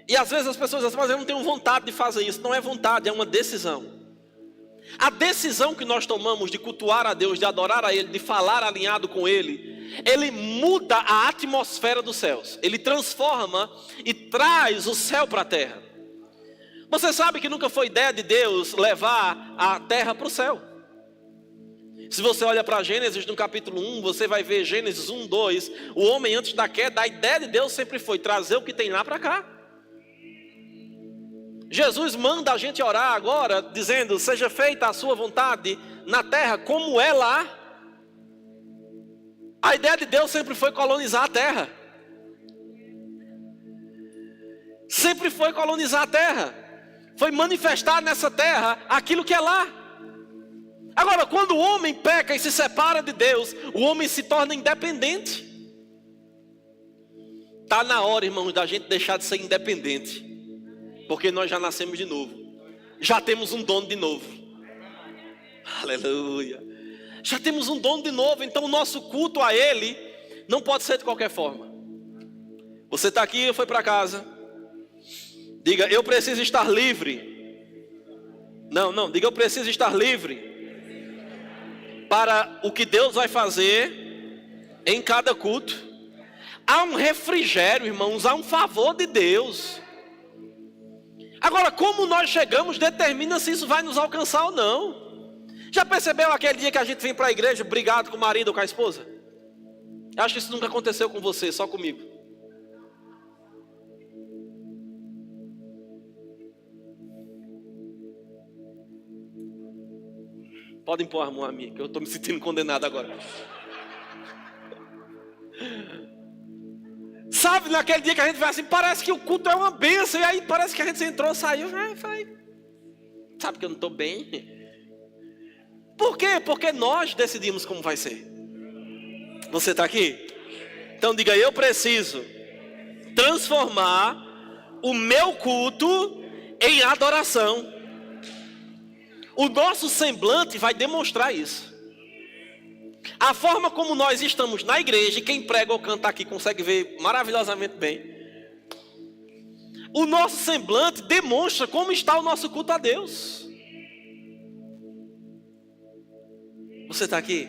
E às vezes as pessoas dizem, mas eu não tenho vontade de fazer isso. Não é vontade, é uma decisão. A decisão que nós tomamos de cultuar a Deus, de adorar a Ele, de falar alinhado com Ele, Ele muda a atmosfera dos céus. Ele transforma e traz o céu para a terra. Você sabe que nunca foi ideia de Deus levar a terra para o céu. Se você olha para Gênesis no capítulo 1, você vai ver Gênesis 1, 2. O homem antes da queda, a ideia de Deus sempre foi trazer o que tem lá para cá. Jesus manda a gente orar agora, dizendo, seja feita a sua vontade na terra como é lá. A ideia de Deus sempre foi colonizar a terra. Sempre foi colonizar a terra. Foi manifestar nessa terra aquilo que é lá. Agora, quando o homem peca e se separa de Deus, o homem se torna independente. Está na hora, irmãos, da gente deixar de ser independente. Porque nós já nascemos de novo. Já temos um dono de novo. Aleluia. Já temos um dono de novo, então o nosso culto a Ele não pode ser de qualquer forma. Você está aqui ou foi para casa? Diga, eu preciso estar livre. Não, diga, eu preciso estar livre para o que Deus vai fazer em cada culto. Há um refrigério, irmãos, há um favor de Deus. Agora, como nós chegamos, determina se isso vai nos alcançar ou não. Já percebeu aquele dia que a gente vem para a igreja brigado com o marido ou com a esposa? Eu acho que isso nunca aconteceu com você, só comigo. Podem pôr a mão a mim, que eu estou me sentindo condenado agora. Sabe, naquele dia que a gente vai assim, parece que o culto é uma bênção, e aí parece que a gente entrou, saiu, sabe que eu não estou bem? Por quê? Porque nós decidimos como vai ser. Você está aqui? Então diga, eu preciso transformar o meu culto em adoração. O nosso semblante vai demonstrar isso. A forma como nós estamos na igreja, e quem prega ou canta aqui consegue ver maravilhosamente bem. O nosso semblante demonstra como está o nosso culto a Deus. Você está aqui?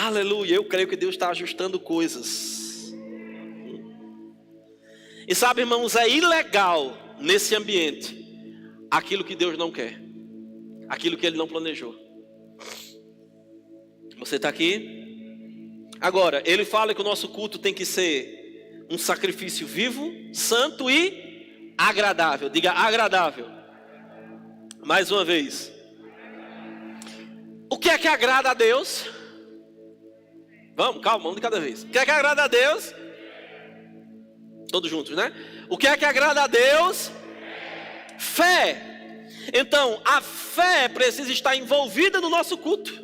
Aleluia, eu creio que Deus está ajustando coisas. E sabe, irmãos, é ilegal nesse ambiente aquilo que Deus não quer. Aquilo que Ele não planejou. Você está aqui? Agora, Ele fala que o nosso culto tem que ser um sacrifício vivo, santo e agradável. Diga agradável. Mais uma vez. O que é que agrada a Deus? Vamos, calma, um de cada vez. O que é que agrada a Deus? Todos juntos, né? O que é que agrada a Deus? Fé. Então, a fé precisa estar envolvida no nosso culto.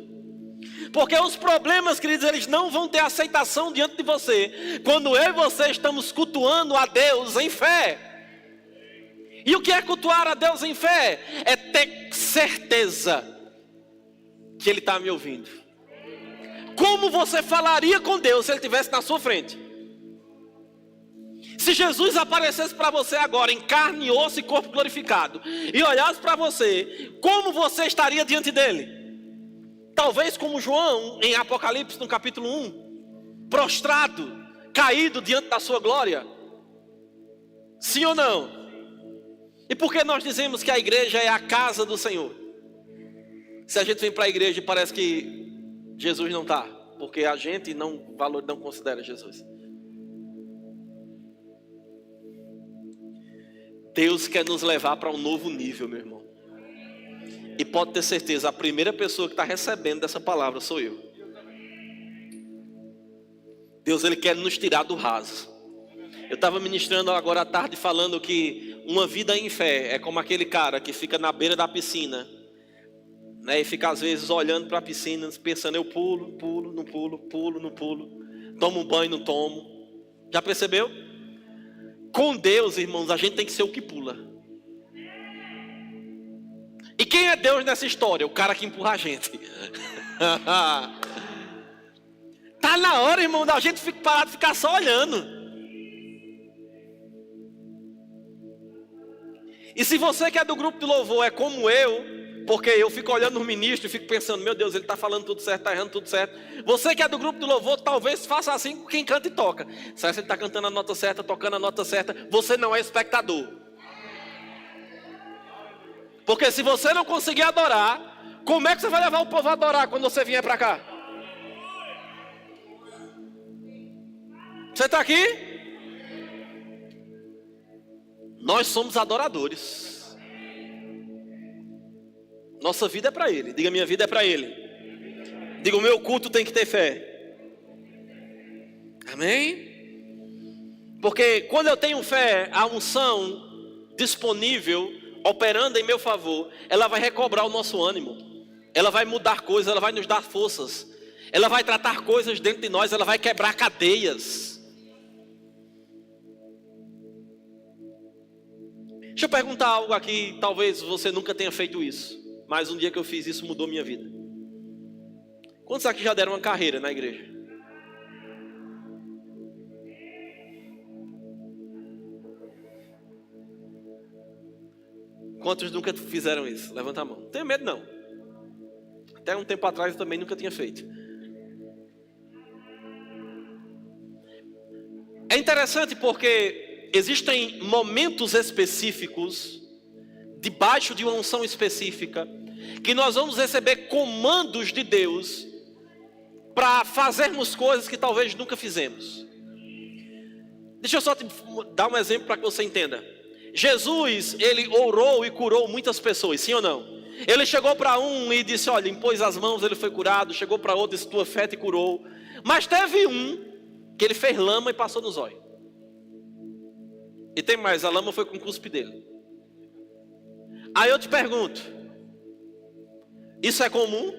Porque os problemas, queridos, eles não vão ter aceitação diante de você quando eu e você estamos cultuando a Deus em fé. E o que é cultuar a Deus em fé? É ter certeza que Ele está me ouvindo. Como você falaria com Deus se Ele estivesse na sua frente? Se Se Jesus aparecesse para você agora em carne, osso e corpo glorificado e olhasse para você, como você estaria diante dele? Talvez como João em Apocalipse no capítulo 1, prostrado, caído diante da sua glória. Sim ou não? E por que nós dizemos que a igreja é a casa do Senhor? Se a gente vem para a igreja e parece que Jesus não está, porque a gente não considera Jesus. Deus quer nos levar para um novo nível, meu irmão. E pode ter certeza, a primeira pessoa que está recebendo dessa palavra sou eu. Deus, Ele quer nos tirar do raso. Eu estava ministrando agora à tarde falando que uma vida em fé é como aquele cara que fica na beira da piscina, né, e fica às vezes olhando para a piscina, pensando, eu pulo, não pulo, tomo um banho, não tomo. Já percebeu? Com Deus, irmãos, a gente tem que ser o que pula. E quem é Deus nessa história? O cara que empurra a gente. Tá na hora, irmão, da gente parar de ficar só olhando. E se você que é do grupo de louvor é como eu, porque eu fico olhando no ministro e fico pensando, meu Deus, ele está falando tudo certo, está errando tudo certo. Você que é do grupo de louvor, talvez faça assim com quem canta e toca. Será que ele está cantando a nota certa, tocando a nota certa? Você não é espectador. Porque se você não conseguir adorar, como é que você vai levar o povo a adorar quando você vier para cá? Você está aqui? Nós somos adoradores. Nossa vida é para Ele. Diga, minha vida é para Ele. Diga, o meu culto tem que ter fé. Amém? Porque quando eu tenho fé, a unção disponível, operando em meu favor, ela vai recobrar o nosso ânimo. Ela vai mudar coisas, ela vai nos dar forças. Ela vai tratar coisas dentro de nós, ela vai quebrar cadeias. Deixa eu perguntar algo aqui, talvez você nunca tenha feito isso. Mas um dia que eu fiz isso mudou minha vida. Quantos aqui já deram uma carreira na igreja? Quantos nunca fizeram isso? Levanta a mão. Não tenha medo não. Até um tempo atrás eu também nunca tinha feito. É interessante porque existem momentos específicos, debaixo de uma unção específica, que nós vamos receber comandos de Deus para fazermos coisas que talvez nunca fizemos. Deixa eu só te dar um exemplo para que você entenda. Jesus, ele orou e curou muitas pessoas, sim ou não? Ele chegou para um e disse, olha, impôs as mãos, ele foi curado. Chegou para outro e disse, tua fé te curou. Mas teve um que ele fez lama e passou no zóio. E tem mais, a lama foi com o cuspe dele. Aí eu te pergunto, isso é comum?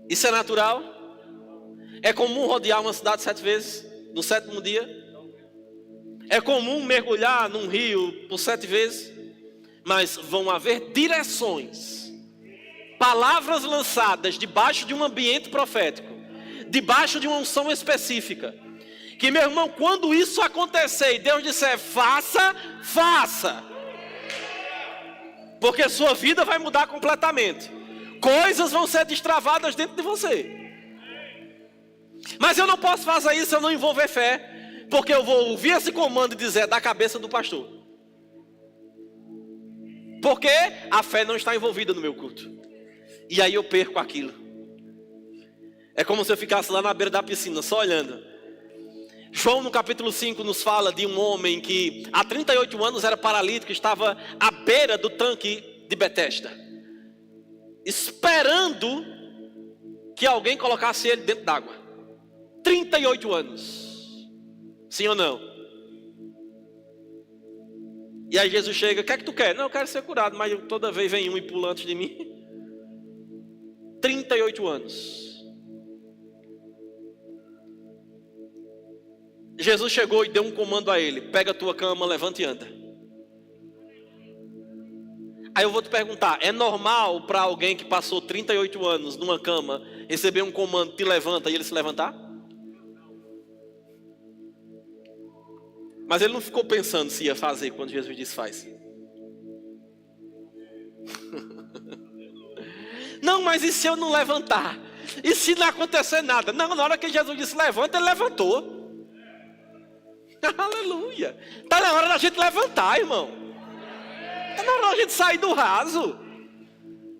Isso é natural? É comum rodear uma cidade 7 vezes no 7º dia? É comum mergulhar num rio por 7 vezes? Mas vão haver direções, palavras lançadas debaixo de um ambiente profético, debaixo de uma unção específica, que, meu irmão, quando isso acontecer e Deus disser faça, faça. Porque sua vida vai mudar completamente. Coisas vão ser destravadas dentro de você. Mas eu não posso fazer isso se eu não envolver fé. Porque eu vou ouvir esse comando e dizer da cabeça do pastor. Porque a fé não está envolvida no meu culto. E aí eu perco aquilo. É como se eu ficasse lá na beira da piscina, só olhando. João no capítulo 5 nos fala de um homem que há 38 anos era paralítico, estava à beira do tanque de Betesda, esperando que alguém colocasse ele dentro d'água. 38 anos. Sim ou não? E aí Jesus chega, o que é que tu quer? Não, eu quero ser curado, mas toda vez vem um e pula antes de mim. 38 anos. Jesus chegou e deu um comando a ele, pega a tua cama, levanta e anda. Aí eu vou te perguntar, é normal para alguém que passou 38 anos numa cama, receber um comando, te levanta e ele se levantar? Mas ele não ficou pensando se ia fazer quando Jesus disse faz. Não, mas e se eu não levantar? E se não acontecer nada? Não, na hora que Jesus disse levanta, ele levantou. Aleluia. Está na hora da gente levantar, irmão. Está na hora da gente sair do raso.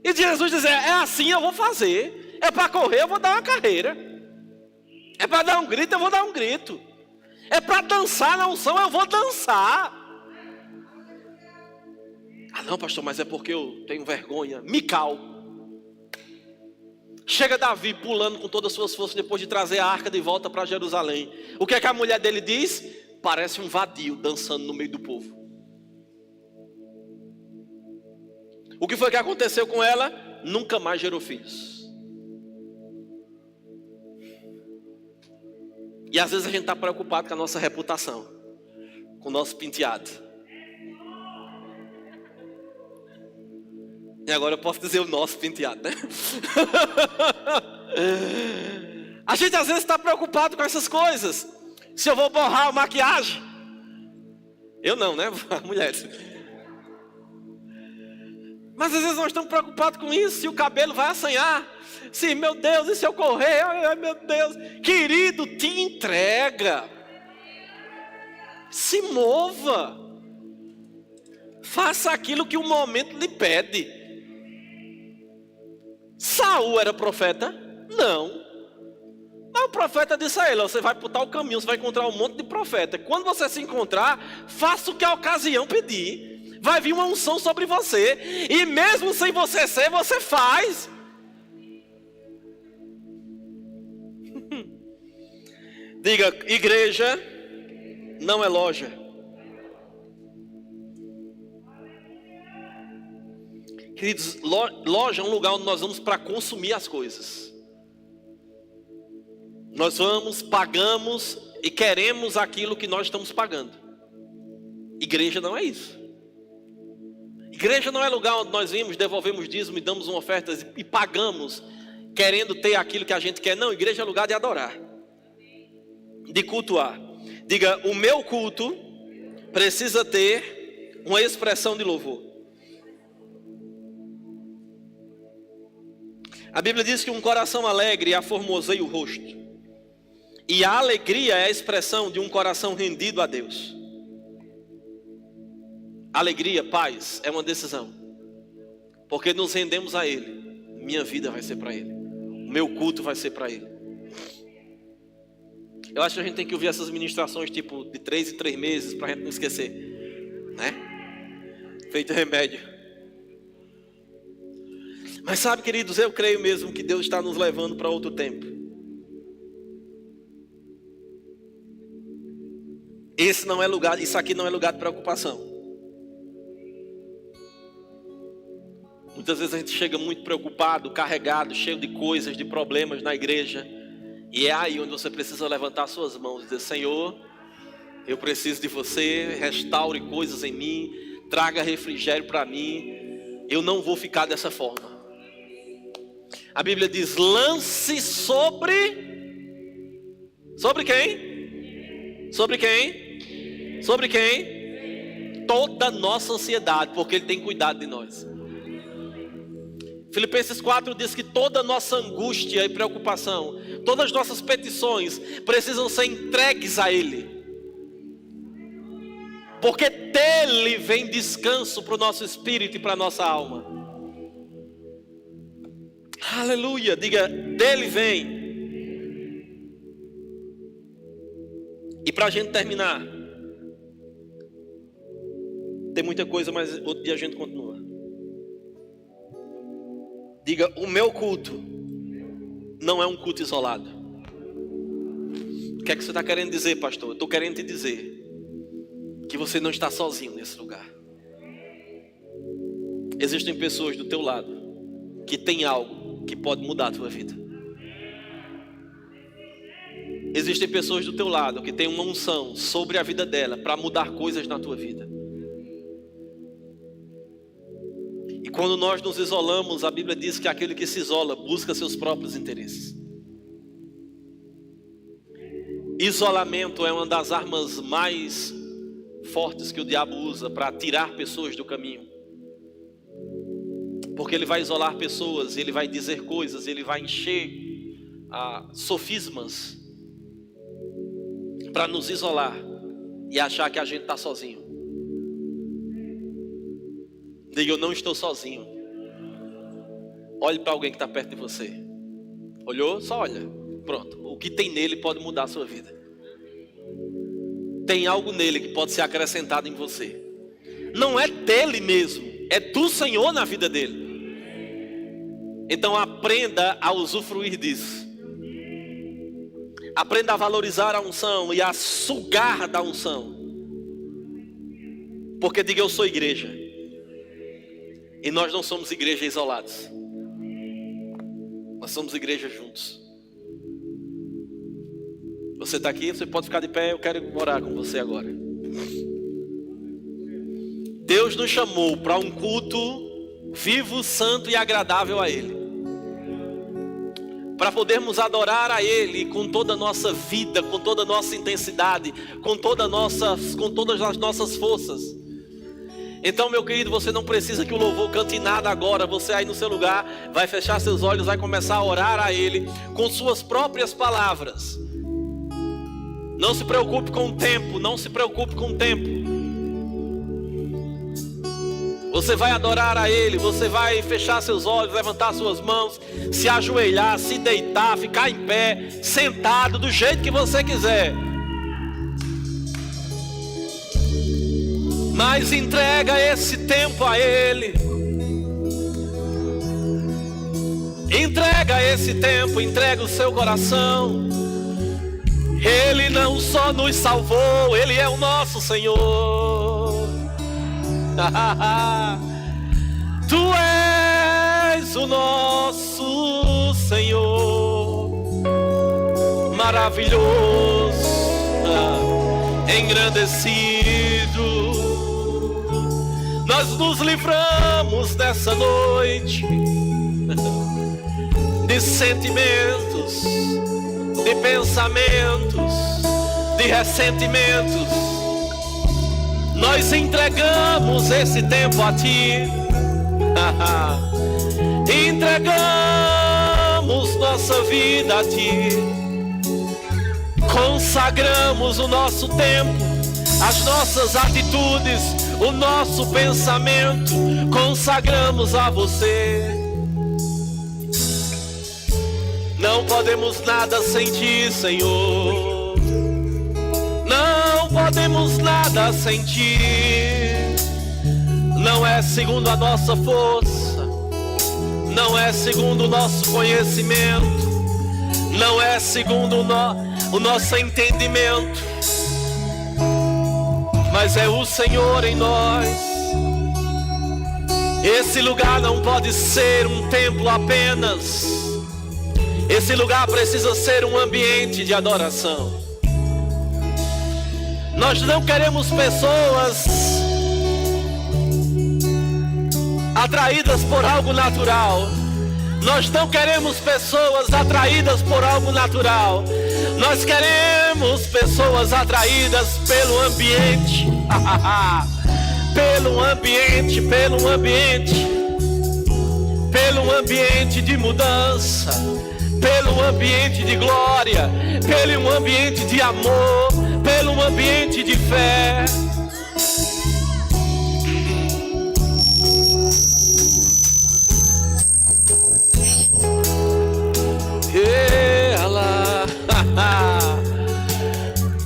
E Jesus dizer, é assim eu vou fazer. É para correr, eu vou dar uma carreira. É para dar um grito, eu vou dar um grito. É para dançar na unção, eu vou dançar. Ah não, pastor, mas é porque eu tenho vergonha. Mical. Chega Davi pulando com todas as suas forças depois de trazer a arca de volta para Jerusalém. O que é que a mulher dele diz? Parece um vadio dançando no meio do povo. O que foi que aconteceu com ela? Nunca mais gerou filhos. E às vezes a gente está preocupado com a nossa reputação, com o nosso penteado. E agora eu posso dizer o nosso penteado, né? A gente às vezes está preocupado com essas coisas. Se eu vou borrar a maquiagem. Eu não, né? Mulheres. Mas às vezes nós estamos preocupados com isso. Se o cabelo vai assanhar. Se, meu Deus, e se eu correr? Ai, meu Deus. Querido, te entrega. Se mova. Faça aquilo que o momento lhe pede. Saul era profeta? Não. Mas o profeta disse a ele, você vai por tal caminho, você vai encontrar um monte de profeta. Quando você se encontrar, faça o que a ocasião pedir. Vai vir uma unção sobre você. E mesmo sem você ser, você faz. Diga, igreja não é loja. Queridos, loja é um lugar onde nós vamos para consumir as coisas. Nós vamos, pagamos e queremos aquilo que nós estamos pagando. Igreja não é isso. Igreja não é lugar onde nós vimos, devolvemos dízimo e damos uma oferta e pagamos, querendo ter aquilo que a gente quer. Não, igreja é lugar de adorar, de cultuar. Diga, o meu culto precisa ter uma expressão de louvor. A Bíblia diz que um coração alegre aformoseia o rosto. E a alegria é a expressão de um coração rendido a Deus. Alegria, paz, é uma decisão. Porque nos rendemos a Ele. Minha vida vai ser para Ele. O meu culto vai ser para Ele. Eu acho que a gente tem que ouvir essas ministrações tipo de 3 em 3 meses para a gente não esquecer, né? Feito remédio. Mas sabe, queridos, eu creio mesmo que Deus está nos levando para outro tempo. Esse não é lugar, isso aqui não é lugar de preocupação. Muitas vezes a gente chega muito preocupado, carregado, cheio de coisas, de problemas na igreja. E é aí onde você precisa levantar suas mãos e dizer, Senhor, eu preciso de você, restaure coisas em mim, traga refrigério para mim. Eu não vou ficar dessa forma. A Bíblia diz, lance sobre quem? Sobre quem? Sobre quem? Toda a nossa ansiedade, porque Ele tem cuidado de nós. Filipenses 4 diz que toda a nossa angústia e preocupação, todas as nossas petições precisam ser entregues a Ele. Porque dele vem descanso para o nosso espírito e para a nossa alma. Aleluia, diga, dele vem. E para a gente terminar, tem muita coisa, mas outro dia a gente continua. Diga, o meu culto não é um culto isolado. O que é que você está querendo dizer, pastor? Eu estou querendo te dizer que você não está sozinho nesse lugar. Existem pessoas do teu lado que tem algo que pode mudar a tua vida. Existem pessoas do teu lado que tem uma unção sobre a vida dela para mudar coisas na tua vida. E quando nós nos isolamos, a Bíblia diz que aquele que se isola busca seus próprios interesses. Isolamento é uma das armas mais fortes que o diabo usa para tirar pessoas do caminho. Porque ele vai isolar pessoas, ele vai dizer coisas, ele vai encher sofismas para nos isolar e achar que a gente está sozinho. Diga: eu não estou sozinho. Olhe para alguém que está perto de você. Olhou? Só olha. Pronto. O que tem nele pode mudar a sua vida. Tem algo nele que pode ser acrescentado em você. Não é dele mesmo, é do Senhor na vida dele. Então aprenda a usufruir disso. Aprenda a valorizar a unção e a sugar da unção. Porque diga: eu sou igreja. E nós não somos igreja isolados. Nós somos igreja juntos. Você está aqui, você pode ficar de pé, eu quero orar com você agora. Deus nos chamou para um culto vivo, santo e agradável a Ele. Para podermos adorar a Ele com toda a nossa vida, com toda a nossa intensidade, com todas as nossas forças. Então, meu querido, você não precisa que o louvor cante nada agora. Você aí no seu lugar vai fechar seus olhos, vai começar a orar a Ele com suas próprias palavras. Não se preocupe com o tempo, não se preocupe com o tempo. Você vai adorar a Ele, você vai fechar seus olhos, levantar suas mãos, se ajoelhar, se deitar, ficar em pé, sentado, do jeito que você quiser. Mas entrega esse tempo a Ele. Entrega esse tempo, entrega o seu coração. Ele não só nos salvou, Ele é o nosso Senhor. Tu és o nosso Senhor, maravilhoso, engrandecido. Nós nos livramos nessa noite de sentimentos, de pensamentos, de ressentimentos. Nós entregamos esse tempo a Ti. Entregamos nossa vida a Ti. Consagramos o nosso tempo, as nossas atitudes, o nosso pensamento. Consagramos a Você. Não podemos nada sem Ti, Senhor. Não podemos nada sem Ti. Não é segundo a nossa força, não é segundo o nosso conhecimento, não é segundo o nosso entendimento, mas é o Senhor em nós. Esse lugar não pode ser um templo apenas. Esse lugar precisa ser um ambiente de adoração. Nós não queremos pessoas atraídas por algo natural. Nós não queremos pessoas atraídas por algo natural. Nós queremos pessoas atraídas pelo ambiente. Pelo ambiente, pelo ambiente. Pelo ambiente de mudança, pelo ambiente de glória, pelo ambiente de amor, pelo ambiente de fé.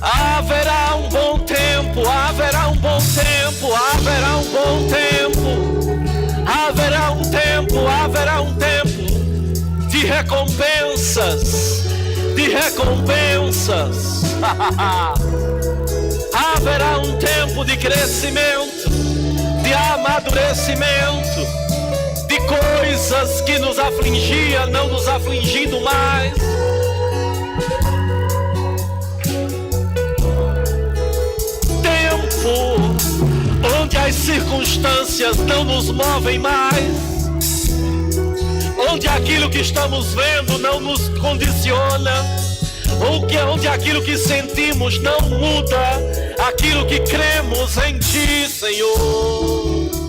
Haverá um bom tempo, haverá um bom tempo, haverá um bom tempo, haverá um tempo, haverá um tempo de recompensas, de recompensas. Haverá um tempo de crescimento, de amadurecimento, de coisas que nos afligia, não nos afligindo mais. Tempo onde as circunstâncias não nos movem mais, onde aquilo que estamos vendo não nos condiciona, onde aquilo que sentimos não muda, aquilo que cremos em Ti, Senhor.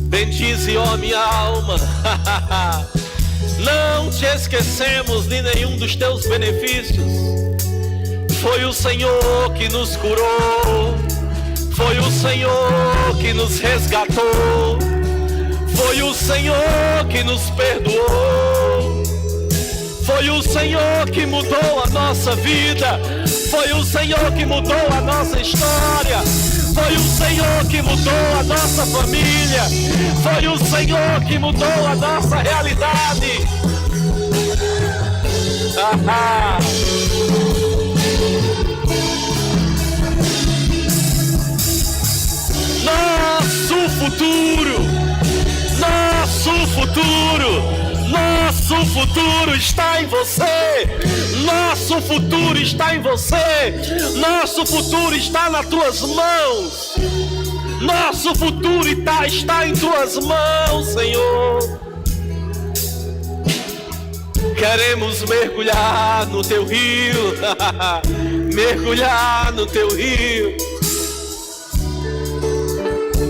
Bendize, ó minha alma, não te esquecemos de nenhum dos teus benefícios. Foi o Senhor que nos curou, foi o Senhor que nos resgatou, foi o Senhor que nos perdoou, foi o Senhor que mudou a nossa vida, foi o Senhor que mudou a nossa história, foi o Senhor que mudou a nossa família, foi o Senhor que mudou a nossa realidade. Nosso futuro, nosso futuro, nosso futuro está em você. Nosso futuro está em você. Nosso futuro está nas tuas mãos. Nosso futuro está em tuas mãos, Senhor. Queremos mergulhar no teu rio. Mergulhar no teu rio.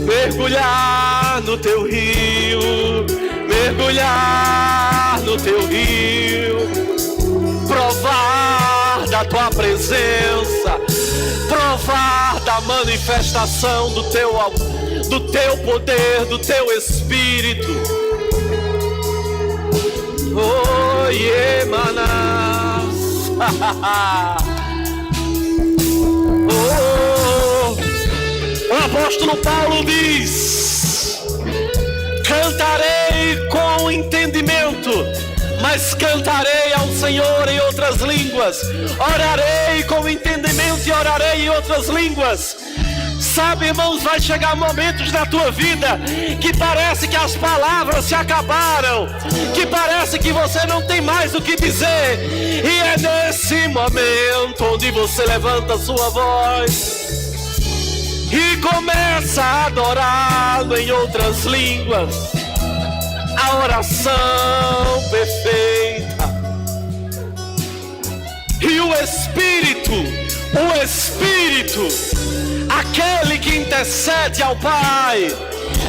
Mergulhar no teu rio. Mergulhar no teu rio, provar da tua presença, provar da manifestação do teu poder, do teu Espírito. Oh, Emanas. O apóstolo Paulo diz: cantarei com entendimento, mas cantarei ao Senhor em outras línguas. Orarei com entendimento e orarei em outras línguas. Sabe, irmãos, vai chegar momentos na tua vida que parece que as palavras se acabaram, que parece que você não tem mais o que dizer. E é nesse momento onde você levanta a sua voz e começa a adorá-lo em outras línguas. A oração perfeita. E o Espírito, aquele que intercede ao Pai,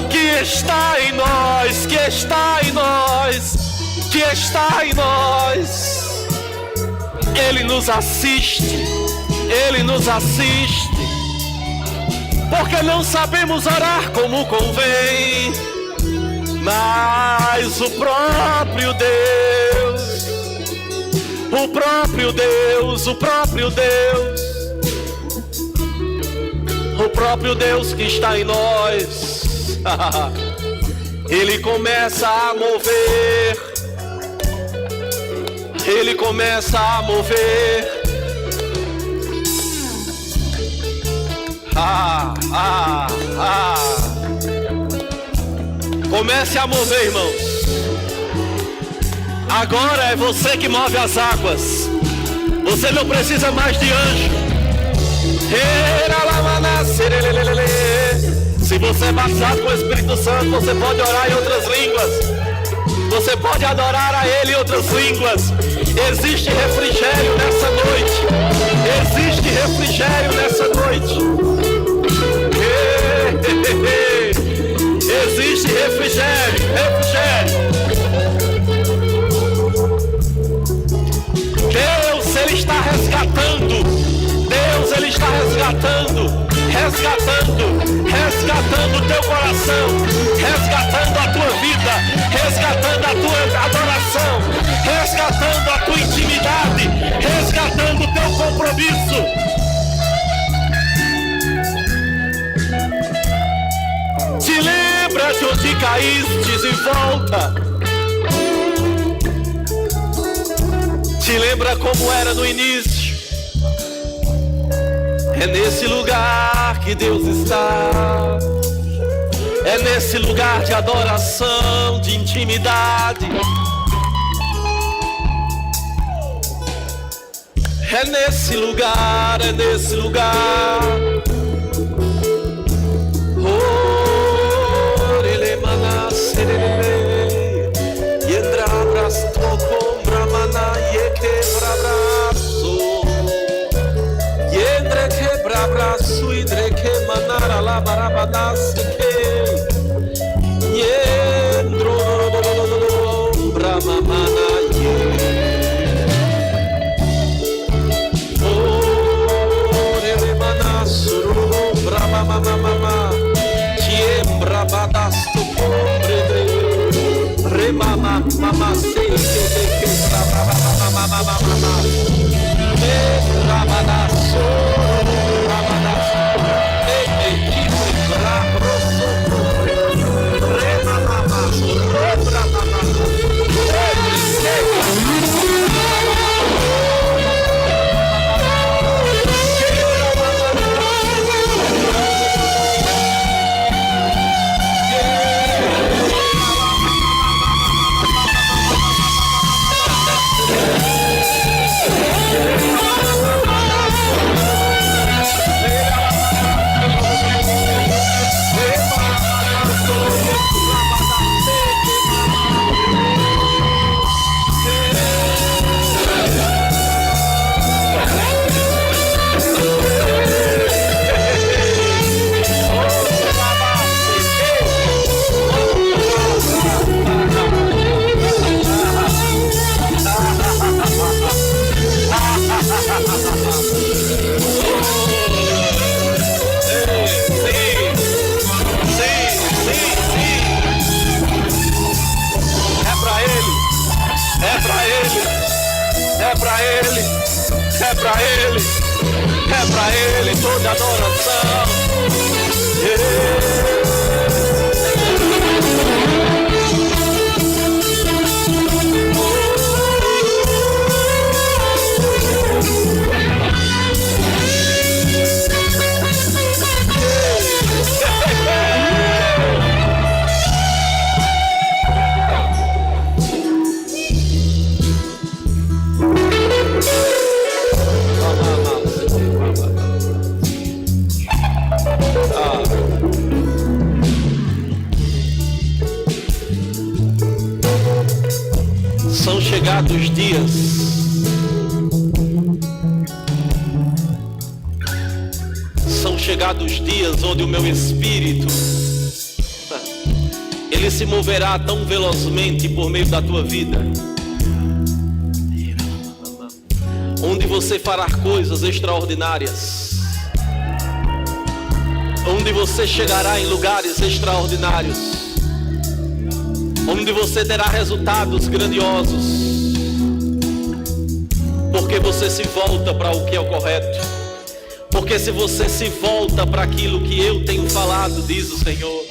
que está em nós, que está em nós, que está em nós, Ele nos assiste, Ele nos assiste. Porque não sabemos orar como convém, mas o próprio Deus, o próprio Deus, o próprio Deus, o próprio Deus que está em nós, Ele começa a mover, Ele começa a mover. Comece a mover, irmãos. Agora é você que move as águas. Você não precisa mais de anjo. Se você é batizado com o Espírito Santo, você pode orar em outras línguas. Você pode adorar a Ele em outras línguas. Existe refrigério nessa noite. Existe refrigério nessa noite. Existe refrigério, refrigério. Deus, Ele está resgatando. Deus, Ele está resgatando. Resgatando o teu coração, resgatando a tua vida, resgatando a tua adoração, resgatando a tua intimidade, resgatando o teu compromisso. Te lembra de onde caístes e volta. Te lembra como era no início. É nesse lugar que Deus está. É nesse lugar de adoração, de intimidade. É nesse lugar, é nesse lugar. Oh, ele mana serele, yendra brasto combra mana quebra braço, yendre quebra braço, idre que manara la barabadas que yendro brama mana mama, quiembra badasto pombre, remama, mama, sei que mama, rabadasso, equipe, rabroso, remama, é pra ele toda adoração. São chegados dias onde o meu espírito ele se moverá tão velozmente por meio da tua vida, onde você fará coisas extraordinárias, onde você chegará em lugares extraordinários, onde você terá resultados grandiosos, porque você se volta para o que é o correto, porque se você se volta para aquilo que eu tenho falado, diz o Senhor,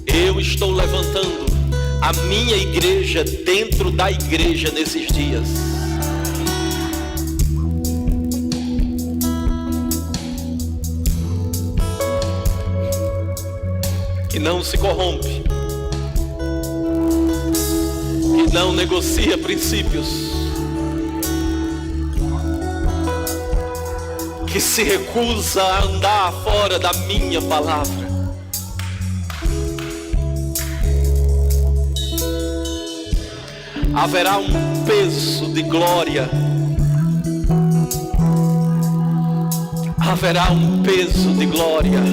eu estou levantando a minha igreja dentro da igreja nesses dias. Que não se corrompe, que não negocia princípios, que se recusa a andar fora da minha palavra. Haverá um peso de glória, haverá um peso de glória.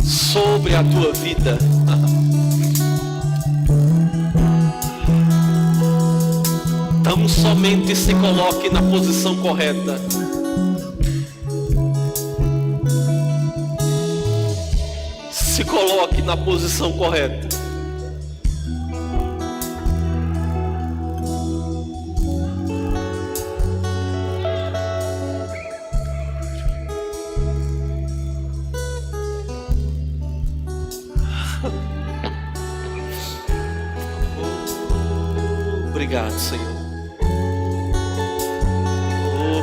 Sobre a tua vida. Tão somente se coloque na posição correta. Se coloque na posição correta. Obrigado, Senhor.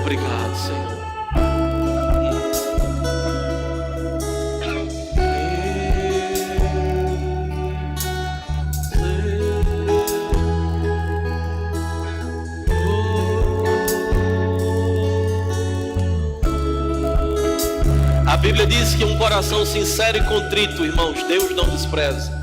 Obrigado, Senhor. A Bíblia diz que um coração sincero e contrito, irmãos, Deus não despreza.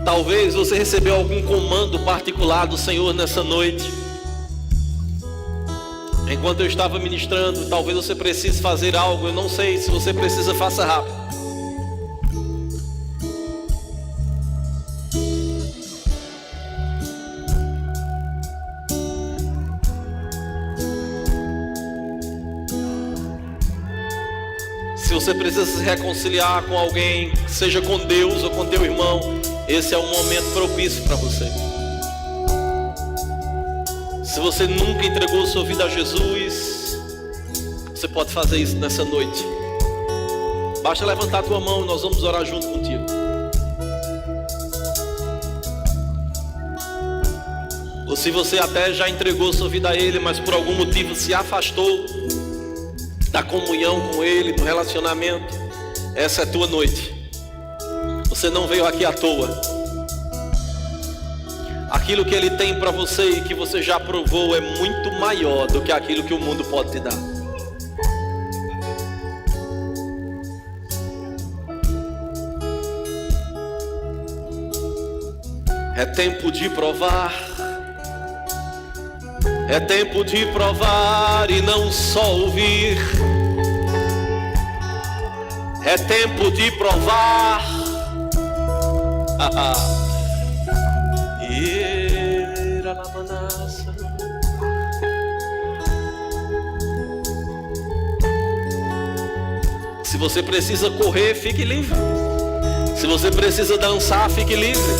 Talvez você recebeu algum comando particular do Senhor nessa noite. Enquanto eu estava ministrando, talvez você precise fazer algo. Eu não sei, se você precisa, faça rápido. Se você precisa se reconciliar com alguém, seja com Deus ou com teu irmão, esse é um momento propício para você. Se você nunca entregou sua vida a Jesus, você pode fazer isso nessa noite. Basta levantar a tua mão e nós vamos orar junto contigo. Ou se você até já entregou sua vida a Ele, mas por algum motivo se afastou da comunhão com Ele, do relacionamento, essa é a tua noite. Você não veio aqui à toa. Aquilo que Ele tem para você e que você já provou é muito maior do que aquilo que o mundo pode te dar. É tempo de provar. É tempo de provar e não só ouvir. É tempo de provar. Se você precisa correr, fique livre. Se você precisa dançar, fique livre.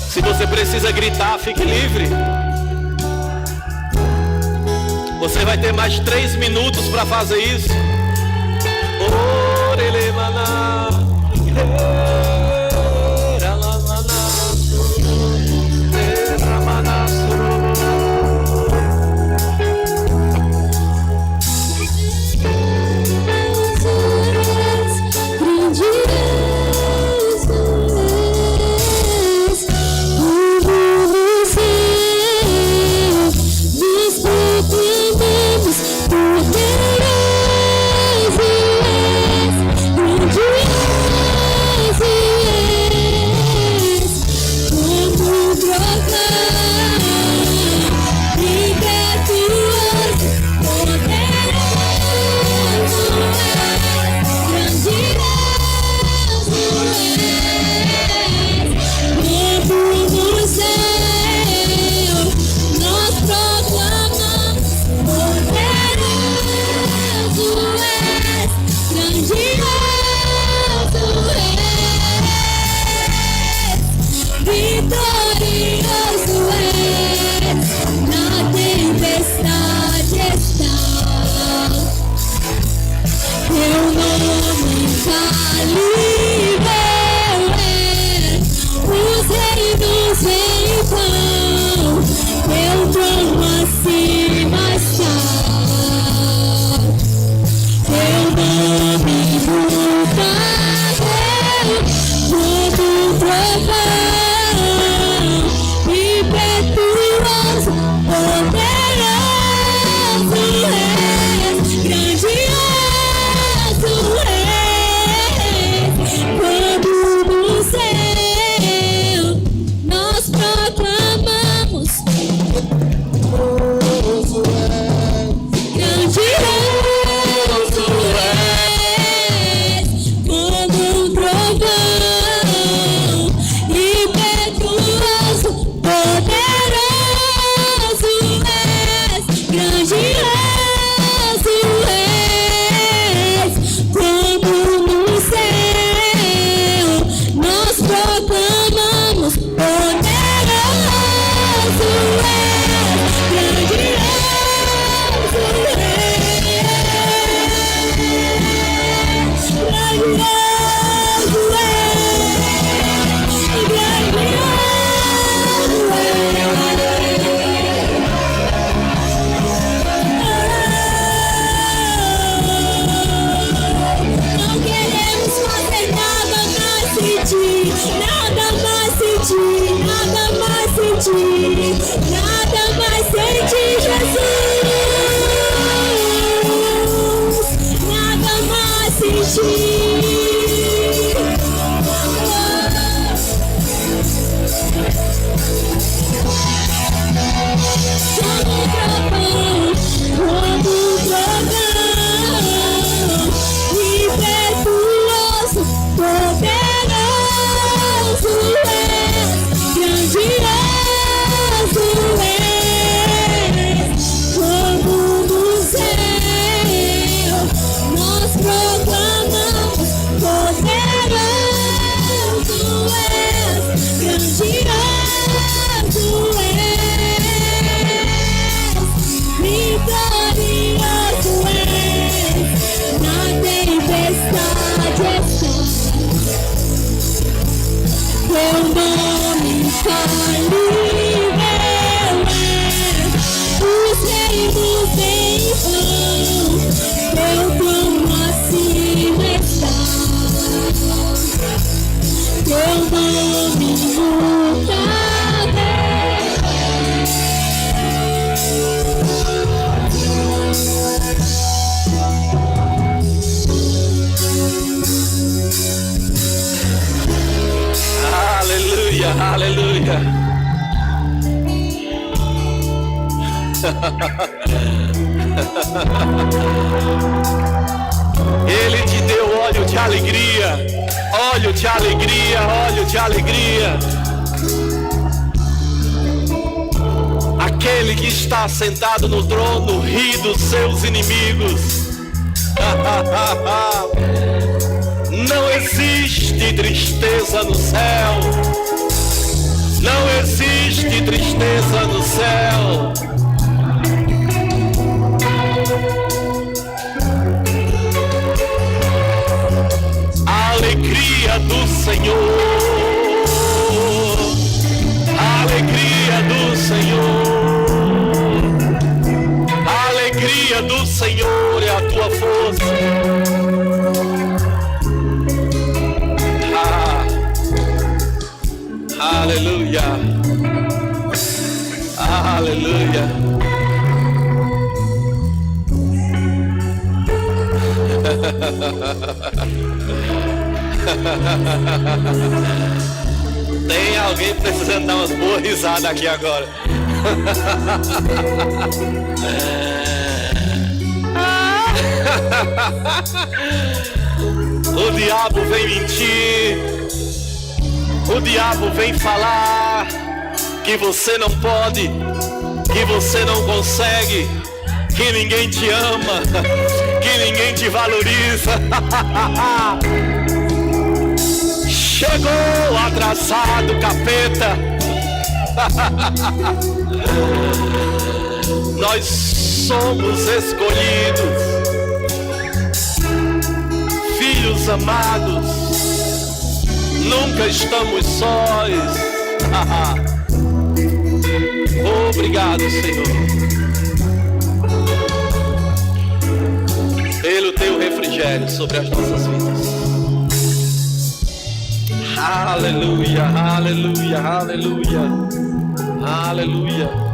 Se você precisa gritar, fique livre. Você vai ter mais 3 minutos para fazer isso. Poderoso és, Aleluia. Ele te deu óleo de alegria, óleo de alegria, óleo de alegria. Aquele que está sentado no trono ri dos seus inimigos. Não existe tristeza no céu. Não existe tristeza no céu. A alegria do Senhor. A alegria do Senhor. A alegria do Senhor é a tua força. Aleluia. Aleluia. Tem alguém precisando dar umas boas risadas aqui agora. O diabo vem mentir. O diabo vem falar que você não pode, que você não consegue, que ninguém te ama, que ninguém te valoriza. Chegou atrasado, capeta. Nós somos escolhidos, filhos amados. Nunca estamos sós. Obrigado, Senhor, pelo teu refrigério sobre as nossas vidas. Aleluia, aleluia, aleluia, aleluia.